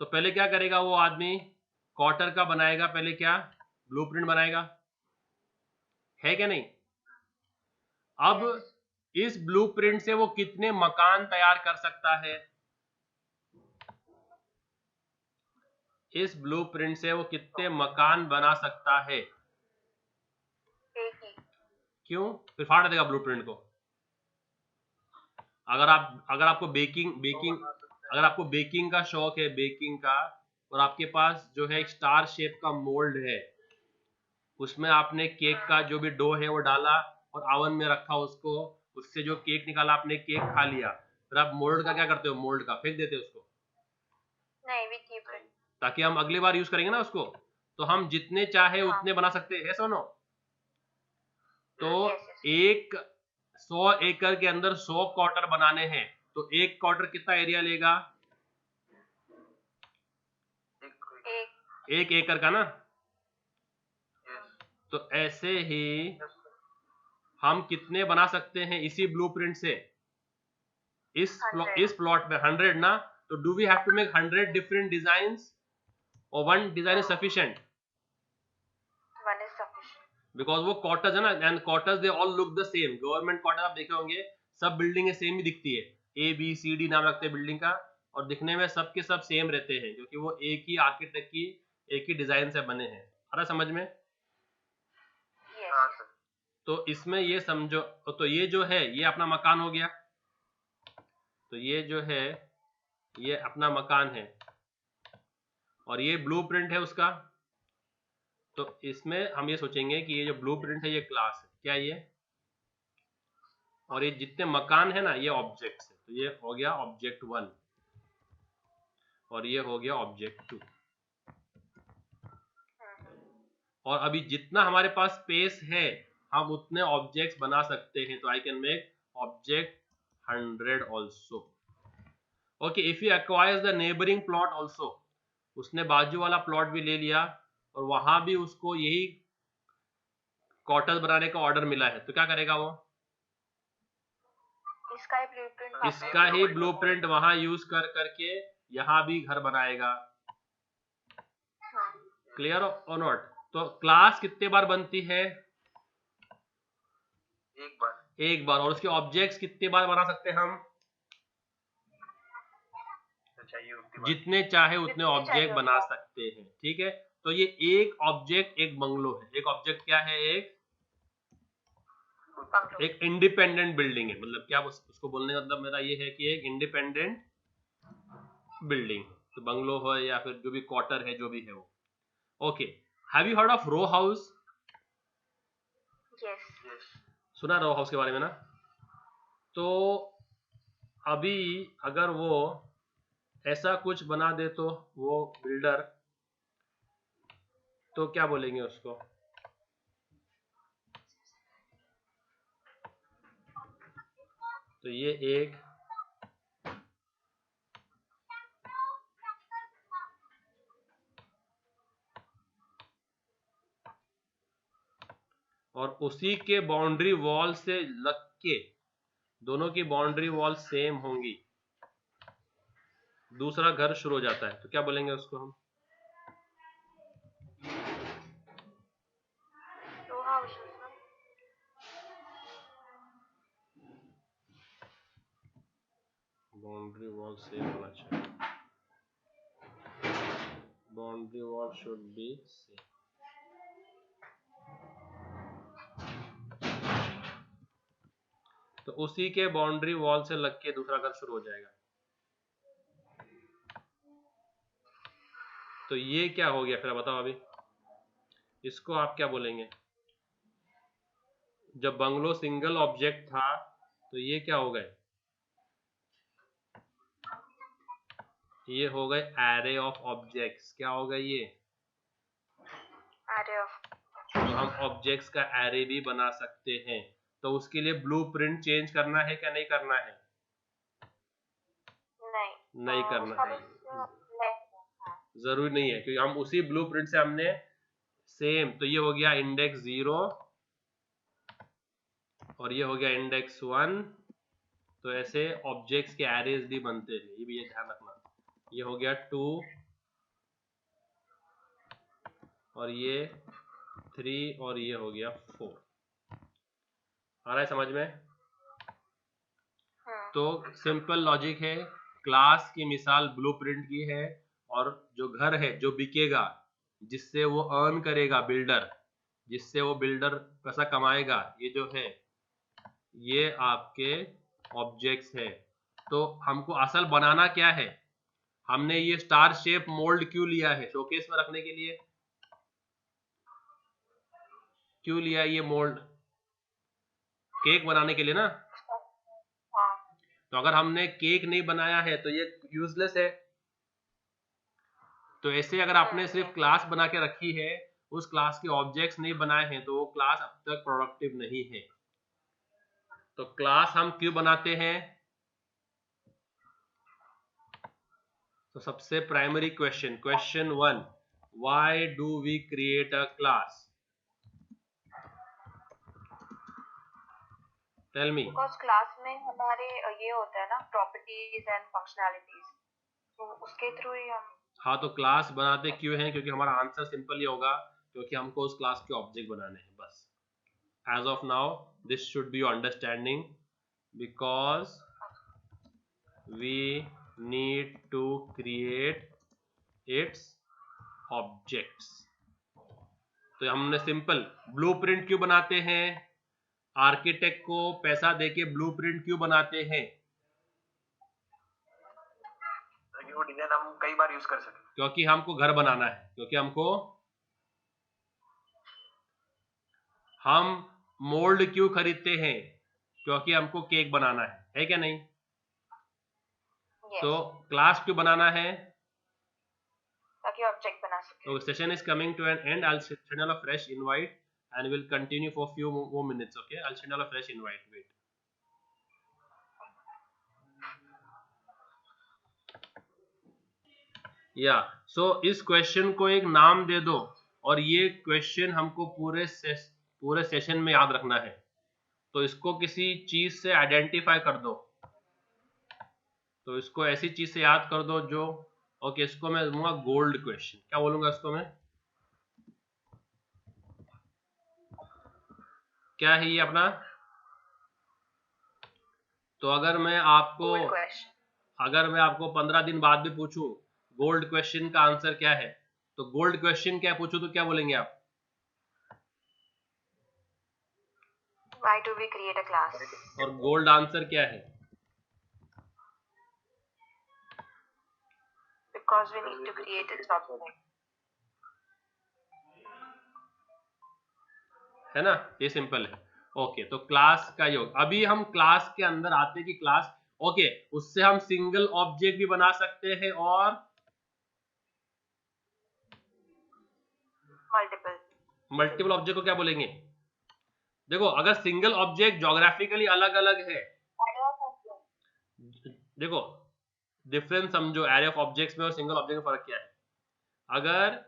तो पहले क्या करेगा वो आदमी? क्वार्टर का बनाएगा, पहले क्या ब्लूप्रिंट बनाएगा, है क्या नहीं? अब इस ब्लूप्रिंट से वो कितने मकान तैयार कर सकता है? इस ब्लूप्रिंट से वो कितने मकान बना सकता है? एक ही। क्यों? फिर फाड़ देगा ब्लूप्रिंट को। अगर आपको अगर आपको बेकिंग का शौक है, बेकिंग का, और आपके पास जो है एक स्टार शेप का मोल्ड है, उसमें आपने केक का जो भी डो है वो डाला और ओवन में रखा उसको, उससे जो केक निकाला आपने, केक खा लिया, फिर आप मोल्ड का क्या करते हो? मोल्ड का फेंक देते हो उसको, नहीं, वी कीप इट। ताकि हम अगली बार यूज करेंगे ना उसको। तो हम जितने चाहे उतने बना सकते हैं, सुनो। तो एक 100 एकड़ के अंदर 100 क्वार्टर बनाने हैं, तो एक क्वार्टर कितना एरिया लेगा? एक एकड़ का ना। तो ऐसे ही हम कितने बना सकते हैं इसी ब्लूप्रिंट से? इस प्लॉट में 100 ना। तो do we have to make 100 different designs और one design is sufficient? One is sufficient. Because वो क्वार्टर्स है ना, and quarters they all look the same. Government quarter आप देखे होंगे, सब बिल्डिंग सेम ही दिखती है, ABCD नाम रखते हैं बिल्डिंग का, और दिखने में सबके सब सेम रहते हैं क्योंकि वो एक ही आर्किटेक्ट की एक ही डिजाइन से बने हैं। आ रहा समझ में? तो इसमें ये समझो, तो ये जो है ये अपना मकान हो गया। तो ये जो है ये अपना मकान है और ये ब्लूप्रिंट है उसका। तो इसमें हम ये सोचेंगे कि ये जो ब्लूप्रिंट है ये क्लास है, क्या ये? और ये जितने मकान है ना ये ऑब्जेक्ट्स है। तो ये हो गया ऑब्जेक्ट 1 और ये हो गया ऑब्जेक्ट 2। और अभी जितना हमारे पास स्पेस है हम उतने ऑब्जेक्ट्स बना सकते हैं। तो I can make object 100 also. Okay, if you acquires the neighbouring plot also, उसने बाजू वाला प्लॉट भी ले लिया और वहां भी उसको यही क्वार्टर्स बनाने का ऑर्डर मिला है, तो क्या करेगा वो? इसका ही ब्लूप्रिंट वहां यूज कर करके यहां भी घर बनाएगा। क्लियर और नॉट? तो क्लास कितने बार बनती है? एक बार। और उसके ऑब्जेक्ट्स कितने बार बना सकते हैं हम? जितने चाहे उतने ऑब्जेक्ट बना सकते हैं, ठीक है। तो ये एक ऑब्जेक्ट एक बंगलो है। एक ऑब्जेक्ट क्या है? एक इंडिपेंडेंट बिल्डिंग है। मतलब क्या उसको बोलने का मतलब मेरा ये है कि एक इंडिपेंडेंट बिल्डिंग, तो बंगलो हो या फिर जो भी क्वार्टर है जो भी है वो। Okay, have you heard of row house? सुना रो हाउस के बारे में ना? तो अभी अगर वो ऐसा कुछ बना दे तो वो बिल्डर, तो क्या बोलेंगे उसको? तो ये एक और उसी के बाउंड्री वॉल से लग के, दोनों की बाउंड्री वॉल सेम होंगी, दूसरा घर शुरू हो जाता है, तो क्या बोलेंगे उसको हम? बाउंड्री वॉल सेम होना चाहिए, boundary wall should be same. तो उसी के बाउंड्री वॉल से लग के दूसरा घर शुरू हो जाएगा। तो ये क्या हो गया फिर बताओ अभी? इसको आप क्या बोलेंगे? जब बंगलो सिंगल ऑब्जेक्ट था तो ये क्या हो गए? ये हो गए एरे ऑफ ऑब्जेक्ट्स। क्या हो गए ये? array of तो हम ऑब्जेक्ट्स का एरे भी बना सकते हैं। तो उसके लिए ब्लूप्रिंट चेंज करना है क्या नहीं करना है? नहीं करना उसका है, बस length जरूरी नहीं है, क्योंकि हम उसी ब्लूप्रिंट से हमने सेम, तो ये हो गया इंडेक्स 0 और ये हो गया इंडेक्स 1। तो ऐसे ऑब्जेक्ट्स के एरेज भी बनते हैं, ये भी ये ध्यान रखना। ये हो गया 2 और ये 3 और ये हो गया 4। आ रहा है समझ में? तो सिंपल लॉजिक है, क्लास की मिसाल ब्लूप्रिंट की है, और जो घर है जो बिकेगा, जिससे वो अर्न करेगा बिल्डर, जिससे वो बिल्डर पैसा कमाएगा, ये जो है ये आपके ऑब्जेक्ट्स है। तो हमको असल बनाना क्या है? हमने ये स्टार शेप मोल्ड क्यों लिया है? शोकेस में रखने के लिए क्यों लिया है ये मोल्ड? केक बनाने के लिए ना। तो अगर हमने केक नहीं बनाया है तो ये यूजलेस है। तो ऐसे अगर आपने सिर्फ क्लास बना के रखी है, उस क्लास के ऑब्जेक्ट्स नहीं बनाए हैं, तो वो क्लास अब तक प्रोडक्टिव नहीं है। तो क्लास हम क्यों बनाते हैं? तो सबसे primary question 1, why do we create a class? Tell me. Because class में हमारे ये होता है ना, प्रॉपर्टीज एंड फंक्शनैलिटीज, तो उसके थ्रू ही हम। हाँ, तो क्लास बनाते क्यों हैं? क्योंकि हमारा आंसर सिंपल ही होगा, क्योंकि हमको उस क्लास के ऑब्जेक्ट बनाने हैं, बस। As of now this should be your understanding, because we need to create its objects. तो हमने सिंपल ब्लूप्रिंट क्यों बनाते हैं? आर्किटेक्ट को पैसा देके ब्लूप्रिंट क्यों बनाते हैं? ताकि वो डिजाइन हम कई बार यूज कर सके। क्योंकि हमको घर बनाना है, क्योंकि हम मोल्ड क्यों खरीदते हैं? क्योंकि हमको केक बनाना है क्या नहीं? Yes. तो क्लास क्यों बनाना है? ताकि ऑब्जेक्ट बना सके। So session is coming to an end. I'll send out a fresh invite and we'll continue for few more minutes. Okay, I'll send out a fresh invite. Wait. या सो इस क्वेश्चन को एक नाम दे दो, और ये क्वेश्चन हमको पूरे सेशन में याद रखना है। तो इसको किसी चीज से आइडेंटिफाई कर दो। तो इसको ऐसी चीज से याद कर दो जो, ओके, इसको मैं दूंगा गोल्ड क्वेश्चन। क्या बोलूंगा इसको मैं? क्या है ये अपना? तो अगर मैं आपको 15 दिन बाद भी पूछूं गोल्ड क्वेश्चन का आंसर क्या है, तो गोल्ड क्वेश्चन क्या पूछूं तो क्या बोलेंगे आप? Why do we create a class? और गोल्ड आंसर क्या है? Because we need to create its object. है ना, ये सिंपल है। ओके, तो क्लास का योग। अभी हम क्लास के अंदर आते हैं कि क्लास, ओके, उससे हम सिंगल ऑब्जेक्ट भी बना सकते हैं और मल्टीपल ऑब्जेक्ट को क्या बोलेंगे? देखो, अगर सिंगल ऑब्जेक्ट ज्योग्राफिकली अलग अलग है, देखो डिफरेंस समझो, एरे ऑफ ऑब्जेक्ट्स में और सिंगल ऑब्जेक्ट में फर्क क्या है। अगर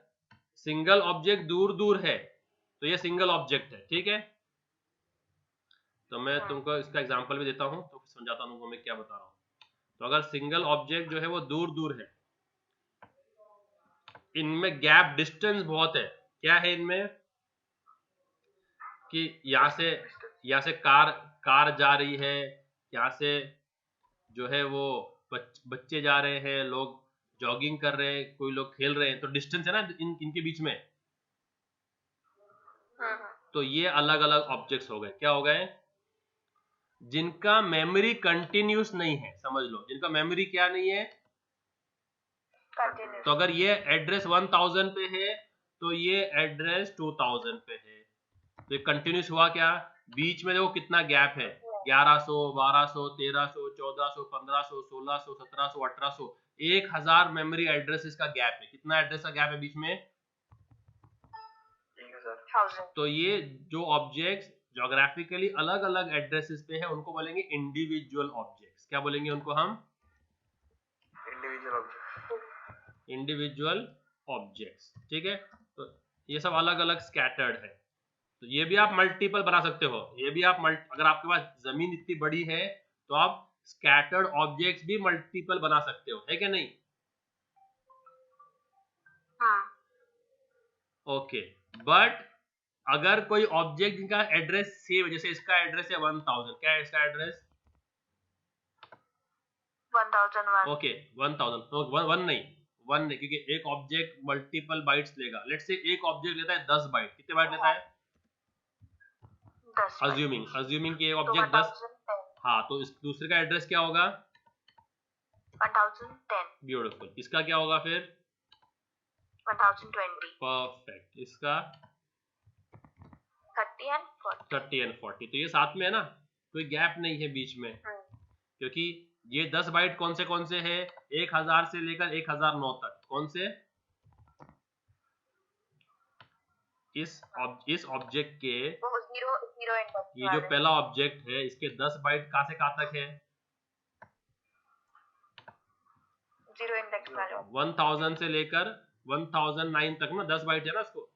सिंगल ऑब्जेक्ट दूर दूर है तो ये सिंगल ऑब्जेक्ट है, ठीक है। तो मैं तुमको इसका एग्जांपल भी देता हूं, तो समझाता हूं तुमको मैं क्या बता रहा हूं। तो अगर सिंगल ऑब्जेक्ट जो है वो दूर दूर है, इनमें गैप डिस्टेंस बहुत है। क्या है इनमें? कि यहाँ से कार जा रही है, यहाँ से जो है वो बच्चे जा रहे हैं, लोग जॉगिंग कर रहे हैं, कोई लोग खेल रहे हैं, तो डिस्टेंस है ना इनके बीच में। तो ये अलग अलग ऑब्जेक्ट्स हो गए। क्या हो गए? जिनका मेमोरी कंटिन्यूस नहीं है, समझ लो, जिनका मेमोरी क्या नहीं है, Continuous. तो अगर ये एड्रेस 1000 पे है तो ये एड्रेस 2000 पे है, तो ये कंटिन्यूस हुआ। क्या बीच में देखो कितना गैप है, 1100, 1200, 1300, 1400, 1500, 1600, 1700, 1800, 1000 मेमोरी एड्रेसेस का गैप है। कितना एड्रेस का गैप है बीच में? 1000. तो ये जो ऑब्जेक्ट्स ज्योग्राफिकली अलग अलग एड्रेसेस पे है उनको बोलेंगे इंडिविजुअल ऑब्जेक्ट्स। क्या बोलेंगे उनको हम? Individual object. Individual objects. ठीक है, तो ये सब अलग अलग स्कैटर्ड है। तो ये भी आप मल्टीपल बना सकते हो। ये भी आप अगर आपके पास जमीन इतनी बड़ी है तो आप स्कैटर्ड ऑब्जेक्ट्स भी मल्टीपल बना सकते हो, है क्या नहीं? हाँ. ओके, बट अगर कोई ऑब्जेक्ट जिनका एड्रेस सेम है, जैसे इसका एड्रेस है 1000, क्या है इसका एड्रेस? 1001. ओके 1000, तो वन नहीं, क्योंकि एक ऑब्जेक्ट मल्टीपल बाइट्स लेगा। लेट्स से एक ऑब्जेक्ट लेता है 10 बाइट। कितने बाइट लेता है? 10. अज्यूमिंग कि एक तो ऑब्जेक्ट 10। 1010. हाँ, तो इस दूसरे का एड्रेस क्या होगा? 1010. ब्यूटीफुल। इसका क्या होगा फिर? 1020. परफेक्ट। इसका 30 and 40. 30 and 40। तो ये साथ में है ना, कोई गैप नहीं है बीच में, क्योंकि ये 10 बाइट कौन से है? 1000 से लेकर 1009 तक। कौन से? इस ऑब्जेक्ट के, वो जीरो इंडेक्स ये जो पहला ऑब्जेक्ट है इसके 10 बाइट कहाँ से कहाँ तक है? जीरो इंडेक्स वाले. 1000 से लेकर 1009 तक ना 10 बाइट है ना उसको।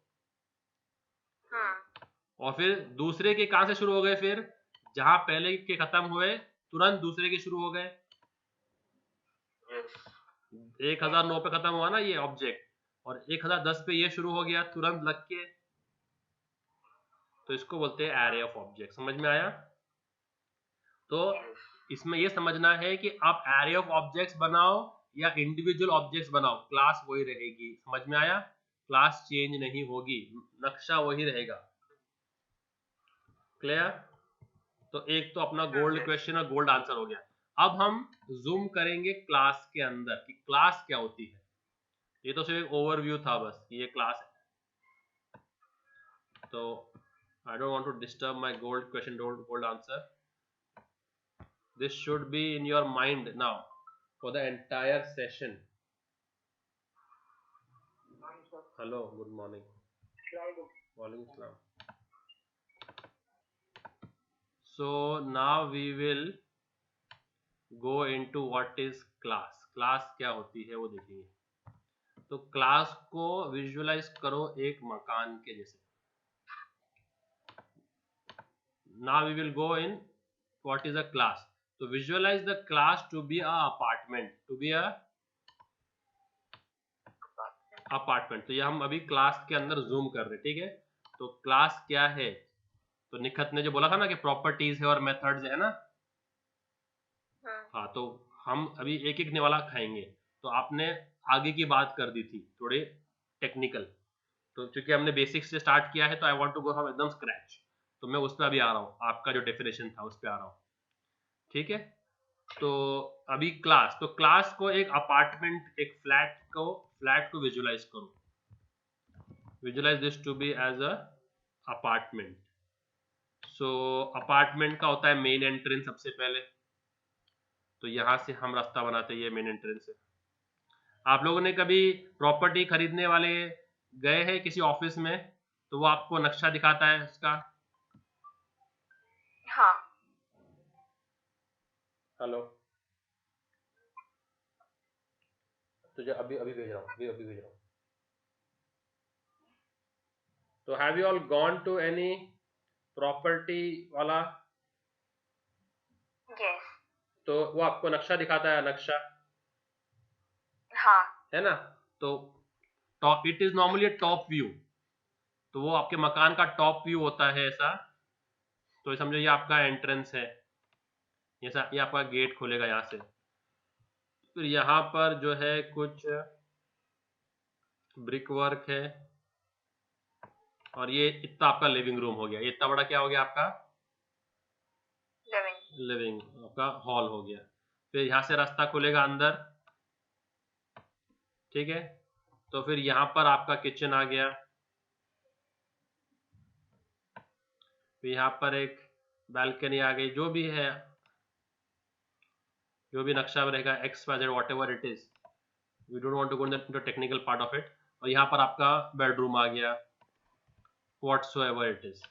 और फिर दूसरे के कहां से शुरू हो गए? फिर जहां पहले के खत्म हुए तुरंत दूसरे के शुरू हो गए। 1009 पे खत्म हुआ ना ये ऑब्जेक्ट, और 1010 पे ये शुरू हो गया तुरंत लग के, तो इसको बोलते हैं एरे ऑफ ऑब्जेक्ट। समझ में आया? तो इसमें ये समझना है कि आप एरे ऑफ ऑब्जेक्ट्स बनाओ या इंडिविजुअल ऑब्जेक्ट्स बनाओ, क्लास वही रहेगी। समझ में आया? क्लास चेंज नहीं होगी, नक्शा वही रहेगा। क्लियर? तो एक तो अपना गोल्ड क्वेश्चन और गोल्ड आंसर हो गया। अब हम जूम करेंगे क्लास के अंदर कि क्लास क्या होती है। ये तो सिर्फ एक ओवरव्यू था बस, ये क्लास है। तो I don't want to disturb my gold question, gold answer. This should be in your mind now for the entire session. Hello, good morning. Walaikum salam. So now we will go into what is class. Class क्या होती है वो देखेंगे। तो क्लास को विजुअलाइज करो एक मकान के जैसे। Now we will go in what is a class. तो visualize the class to be a apartment, to be a apartment. तो ये हम अभी क्लास के अंदर जूम कर रहे हैं, ठीक है। तो क्लास क्या है? तो निखत ने जो बोला था ना कि प्रॉपर्टीज है और मेथड्स है ना, हाँ, तो हम अभी एक एक निवाला खाएंगे। तो आपने आगे की बात कर दी थी थोड़े टेक्निकल, तो चूंकि हमने बेसिक्स से स्टार्ट किया है तो I want to go from एकदम स्क्रैच। तो मैं उस पर अभी आ रहा हूँ, आपका जो डेफिनेशन था उस पर आ रहा हूँ, ठीक है। तो अभी क्लास, तो क्लास को एक अपार्टमेंट, एक फ्लैट को विजुअलाइज करो। Visualize this to be as a apartment. So apartment का होता है मेन एंट्रेंस सबसे पहले। तो यहां से हम रास्ता बनाते हैं, ये मेन एंट्रेंस है। आप लोगों ने कभी प्रॉपर्टी खरीदने वाले गए हैं किसी ऑफिस में, तो वो आपको नक्शा दिखाता है उसका। हाँ. हेलो, तुझे अभी अभी भेज रहा हूँ, अभी भेज रहा हूँ। तो have you all gone to any property वाला? Yes. तो वो आपको नक्शा दिखाता है, नक्शा हाँ. है ना। तो top, it is normally top view. तो वो आपके मकान का टॉप व्यू होता है ऐसा। तो समझो ये आपका एंट्रेंस है, ये आपका गेट खुलेगा यहाँ से। फिर यहाँ पर जो है कुछ ब्रिक वर्क है, और ये इतना आपका लिविंग रूम हो गया। ये इतना बड़ा क्या हो गया आपका? लिविंग आपका हॉल हो गया। फिर यहाँ से रास्ता खुलेगा अंदर, ठीक है। तो फिर यहाँ पर आपका किचन आ गया। फिर यहाँ पर एक बालकनी आ गई। जो भी है, जो भी नक्शा रहेगा, X Y Z whatever it is, we don't want to go into technical part of it. और यहाँ पर आपका बेडरूम आ गया, whatsoever it is.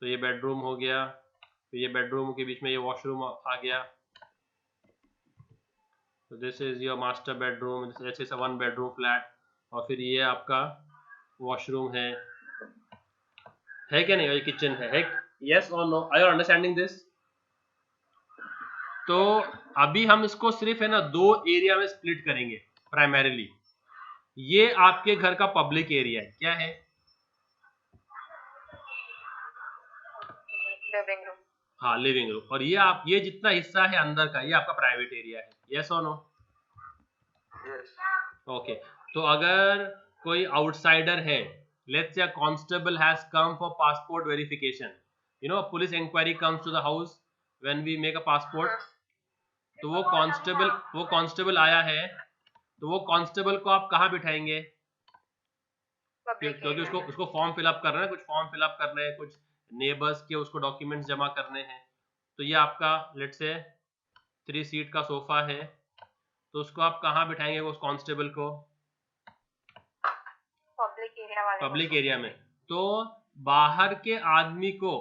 तो ये बेडरूम हो गया, तो ये बेडरूम के बीच में ये वॉशरूम आ गया. तो this is your master bedroom, this is a 1 bedroom flat. और फिर ये आपका वॉशरूम है क्या नहीं? ये किचन है. यस और no? Are you understanding this? तो अभी हम इसको सिर्फ है ना 2 एरिया में स्प्लिट करेंगे प्राइमरीली. ये आपके घर का पब्लिक एरिया है. क्या है? Living room. हाँ, लिविंग रूम. और ये जितना हिस्सा है अंदर का, ये आपका प्राइवेट एरिया है. यस और नो? यस. ओके. तो अगर कोई आउटसाइडर है, let's say a constable has come for passport verification. You know, police inquiry comes to the house when we make a passport. तो वो कांस्टेबल आया है, तो वो कांस्टेबल को आप कहाँ बिठाएंगे? क्योंकि उसको फॉर्म फिलअप करना है, कुछ फॉर्म फिलअप करने हैं, कुछ नेबर्स के उसको डॉक्यूमेंट्स जमा करने हैं. तो ये आपका लेट्स से 3 सीट का सोफा है, तो उसको आप कहाँ बिठाएंगे उस कांस्टेबल को? पब्लिक एरिया में. तो बाहर के आदमी को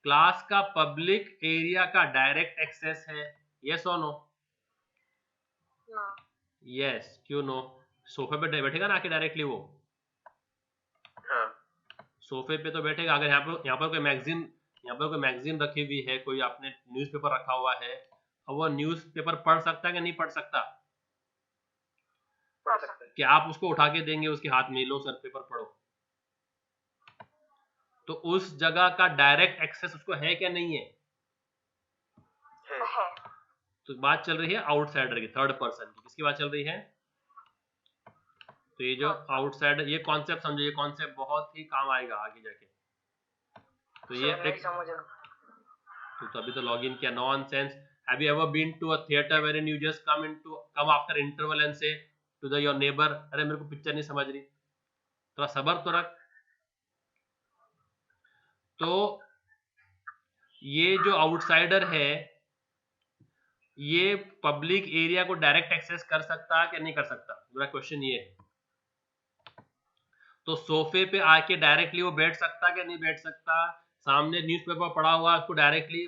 क्लास का पब्लिक एरिया का डायरेक्ट एक्सेस है. यस और नो? यस. क्यों नो? सोफे पे बैठेगा ना आके डायरेक्टली वो. हाँ. सोफे पे तो बैठेगा. अगर यहाँ पर कोई मैगजीन रखी हुई है, कोई आपने न्यूज़पेपर रखा हुआ है, अब वो न्यूज़पेपर पढ़ सकता है कि नहीं पढ़ सकता? पढ़ सकते हैं. क्या आप उसको उठा के देंगे उसके हाथ में, लो सर पेपर पढ़ो? तो उस जगह का डायरेक्ट एक्सेस उसको है क्या नहीं है? है. तो बात चल रही है आउटसाइडर की, थर्ड पर्सन की. किसकी बात चल रही है? तो ये जो आउटसाइडर, ये कॉन्सेप्ट समझो, ये कॉन्सेप्ट बहुत ही काम आएगा आगे जाके. तो ये नहीं समझ रहा. तो अभी तो लॉग इन किया. Nonsense. Have you ever been to a theatre where you just come after interval and say to the your neighbour, अरे मेरे को पिक्चर नहीं समझ रही, थोड़ा सब्र तो रख. तो ये जो आउटसाइडर है, ये पब्लिक एरिया को डायरेक्ट एक्सेस कर सकता है कि नहीं कर सकता? मेरा क्वेश्चन ये है. तो सोफे पे आके डायरेक्टली वो बैठ सकता कि नहीं बैठ सकता? सामने न्यूज़पेपर पढ़ा हुआ उसको डायरेक्टली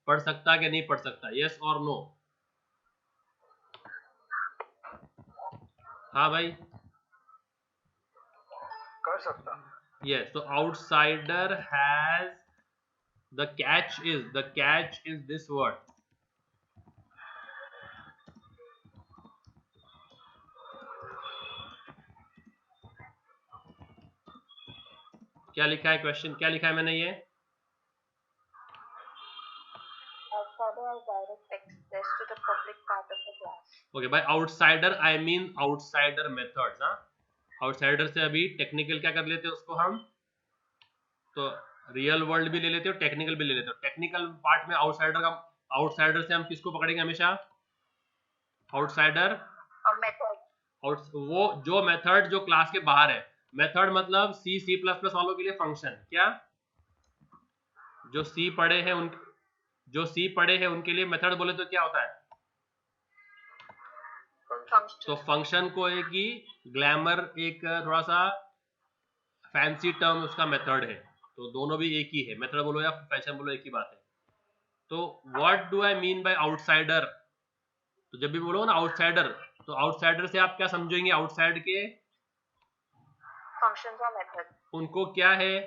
पढ़ सकता कि नहीं पढ़ सकता? यस और नो? हाँ भाई. कर सकता. यस. तो outsider has the catch is this word. क्या लिखा है क्वेश्चन, क्या लिखा है मैंने? ये okay. By outsider I mean outsider methods. हाँ, आउटसाइडर से अभी टेक्निकल क्या कर लेते हैं उसको हम, तो रियल वर्ल्ड भी ले लेते हो, टेक्निकल भी ले लेते हो. टेक्निकल पार्ट में आउटसाइडर से हम किसको पकड़ेंगे हमेशा? आउटसाइडर. वो जो मेथड जो क्लास के बाहर है. मेथड मतलब C++ वालों के लिए फंक्शन. क्या? जो सी पढ़े हैं उनके लिए मेथड बोले तो क्या होता है? तो फंक्शन को एक ही ग्लैमर, एक थोड़ा सा फैंसी टर्म उसका मेथड है. तो दोनों भी एक ही है. मेथड बोलो या फैशन बोलो, एक ही बात है. तो what do I mean by outsider? तो जब भी बोलो ना आउटसाइडर, तो आउटसाइडर से आप क्या समझेंगे? आउटसाइड के फंक्शंस और मेथड. उनको क्या है,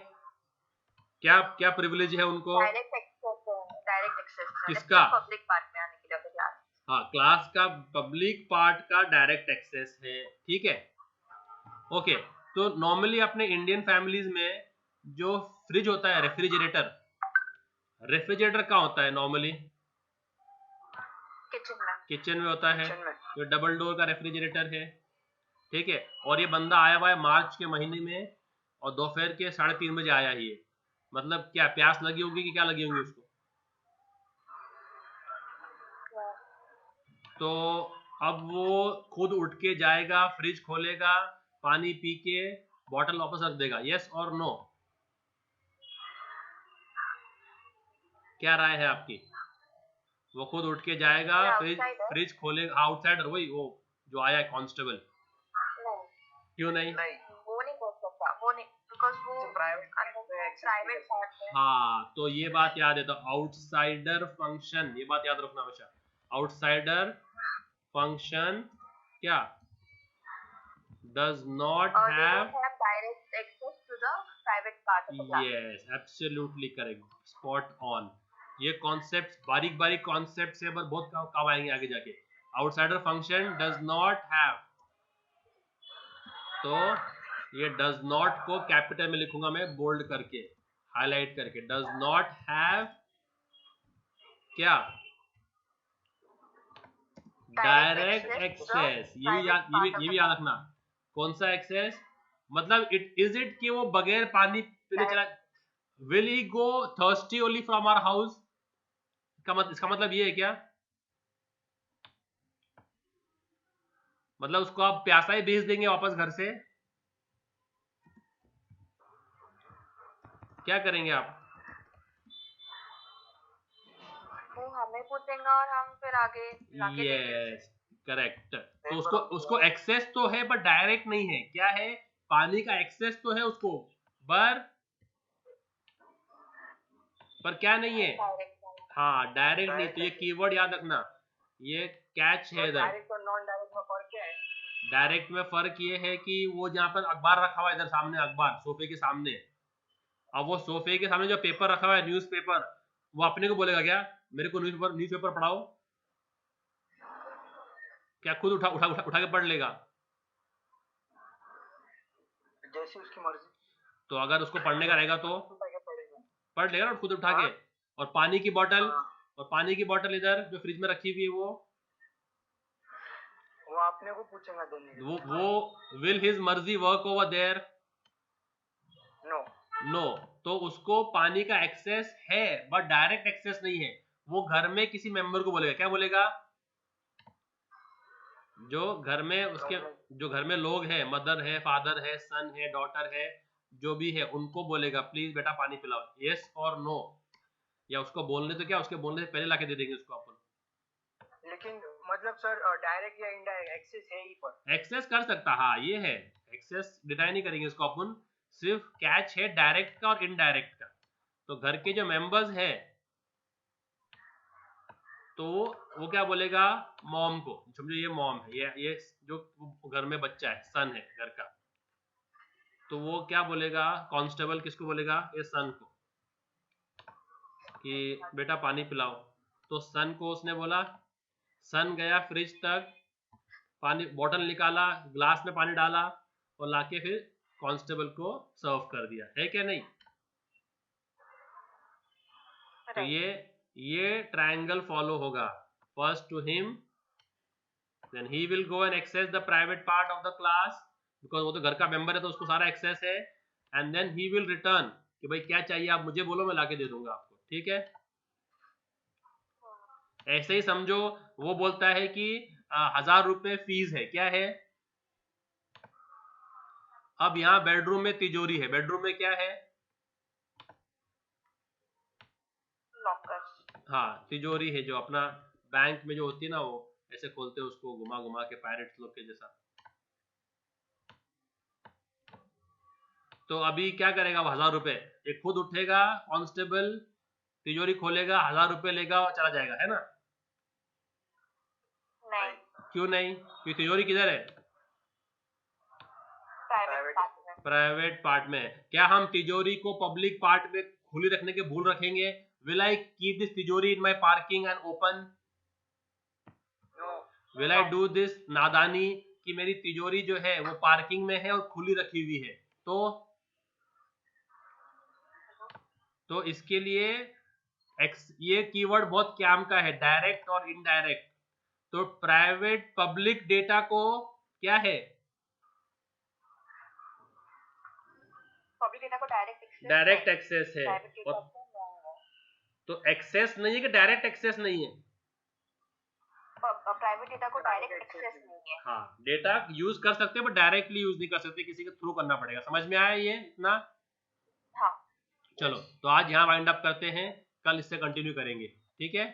क्या क्या प्रिविलेज है उनको? Direct access. किसका? पब्लिक पार्ट में आने के लिए क्लास. हाँ, क्लास का पब्लिक पार्ट का डायरेक्ट एक्सेस है. ठीक है. ओके. तो नॉर्मली अपने इंडियन फैमिलीज में जो फ्रिज होता है, रेफ्रिजरेटर कहाँ होता है नॉर्मली? किचन में होता है. जो डबल डोर का रेफ्रिजरेटर है. ठीक है. और ये बंदा आया हुआ है मार्च के महीने में, और दोपहर के 3:30 बजे आया ही है. मतलब क्या प्यास लगी होगी कि क्या लगी होगी उसको? तो अब वो खुद उठ के जाएगा, फ्रिज खोलेगा, पानी पी के बॉटल वापस रख देगा. यस और नो? क्या राय है आपकी? वो खुद उठ के जाएगा, फ्रिज खोलेगा. आउटसाइडर वही, वो जो आया है कांस्टेबल. क्यों नहीं? वो नहीं कर सकता. वो नहीं, बिकॉज़ वो प्राइवेट प्राइवेट पार्ट है। हाँ, तो ये बात याद है, तो आउटसाइडर फंक्शन, ये बात याद रखना हमेशा, आउटसाइडर फंक्शन क्या does not They have, don't have direct access to the private part of the class. yes, absolutely correct, spot on. ये कॉन्सेप्ट बारीक बारीक कॉन्सेप्ट है, पर बहुत काम आएंगे आगे जाके. Outsider function does not have, तो ये डज नॉट को कैपिटल में लिखूंगा मैं, बोल्ड करके, हाईलाइट करके, डज नॉट हैव क्या, डायरेक्ट एक्सेस. ये भी याद रखना. कौन सा एक्सेस, मतलब इट इज इट कि वो बगैर पानी पीने चला, will he go thirsty only from our house, इसका मतलब ये है क्या, मतलब उसको आप प्यासा ही भेज देंगे वापस घर से, क्या करेंगे आप? वो हमें पूछेंगे और हम फिर आगे लाके देंगे. Yes, correct. तो उसको एक्सेस तो है बट डायरेक्ट नहीं है. क्या है, पानी का एक्सेस तो है उसको, पर क्या नहीं है, हाँ डायरेक्ट नहीं. तो ये कीवर्ड याद रखना, ये कैच है इधर. डायरेक्ट और नॉन डायरेक्ट में फर्क क्या है? डायरेक्ट में फर्क ये है कि वो जहाँ पर अखबार रखा हुआ है इधर सामने, अखबार सोफे के सामने, अब वो सोफे के सामने जो पेपर रखा हुआ है, न्यूज़पेपर, वो अपने को बोलेगा क्या, मेरे को न्यूज़पेपर पढ़ाओ, क्या खुद उठा के पढ़ लेगा? जैसी उसकी मर्जी. तो अगर उसको पढ़ने का रहेगा तो पढ़ लेगा ना खुद उठा के. और पानी की बोतल इधर जो फ्रिज में रखी हुई है, वो आपने को पूछेगा देने के लिए. वो विल हिज मर्जी वर्क ओवर देयर? नो. तो उसको पानी का एक्सेस है बट डायरेक्ट एक्सेस नहीं है. वो घर में किसी मेंबर को बोलेगा, क्या बोलेगा, जो घर में लोग हैं, मदर है, फादर है, सन है, डॉटर है, जो भी है, उनको बोलेगा प्लीज बेटा पानी पिलाओ, यस और नो. या उसको बोलने तो क्या, उसके बोलने से पहले लाके दे देंगे उसको अपन. लेकिन मतलब सर डायरेक्ट या इनडायरेक्ट एक्सेस है ही, पर एक्सेस कर सकता, हाँ ये है, एक्सेस डिनाई नहीं करेंगे इसको अपन, सिर्फ कैच है डायरेक्ट का और इनडायरेक्ट का. तो घर के जो मेंबर्स हैं, तो वो क्या बोलेगा, मॉम को, समझो ये मॉम है, ये जो घर में बच्चा है, सन है घर का, तो वो क्या बोलेगा, कांस्टेबल किसको बोलेगा, ये सन को, कि बेटा पानी पिलाओ. तो सन को उसने बोला, सन गया फ्रिज तक, पानी बोतल निकाला, ग्लास में पानी डाला और लाके फिर कांस्टेबल को सर्व कर दिया, है क्या नहीं? तो ये ट्रायंगल फॉलो होगा, first to him, then he will go and access the private part of the class, because वो तो घर का मेंबर है तो उसको सारा एक्सेस है, and then he will return कि भाई क्या चाहिए आप मुझे बोलो, मैं लाके दे दूंगा आपको. ठीक है, ऐसे ही समझो, वो बोलता है कि 1000 रुपए फीस है, क्या है, अब यहाँ बेडरूम में तिजोरी है, बेडरूम में क्या है, लॉकर. हाँ तिजोरी है, जो अपना बैंक में जो होती है ना, वो ऐसे खोलते हैं उसको घुमा घुमा के, पायरेट्स लोग के जैसा. तो अभी क्या करेगा वो 1000 रुपए, ये खुद उठेगा कांस्टेबल, तिजोरी खोलेगा, 1000 रुपए लेगा और चला जाएगा, है ना? नहीं. क्यों नहीं? क्योंकि तिजोरी किधर है, प्राइवेट पार्ट में. क्या हम तिजोरी को पब्लिक पार्ट में खुली रखने के भूल रखेंगे? विल आई कीप दिस तिजोरी in my parking and open? Will I do this नादानी कि मेरी तिजोरी जो है वो पार्किंग में है और खुली रखी हुई है? तो इसके लिए ये कीवर्ड बहुत काम का है, डायरेक्ट और इनडायरेक्ट. तो प्राइवेट पब्लिक डेटा को क्या है, पब्लिक डेटा को डायरेक्ट एक्सेस है. और तो एक्सेस नहीं है कि डायरेक्ट एक्सेस नहीं है? प्राइवेट डेटा को डायरेक्ट एक्सेस नहीं है. हाँ, डेटा यूज कर सकते हैं बट डायरेक्टली यूज नहीं कर सकते, किसी के थ्रू करना पड़ेगा. समझ में आया ये इतना? हाँ. चलो, तो आज यहाँ वाइंड अप करते हैं, कल इससे कंटिन्यू करेंगे. ठीक है.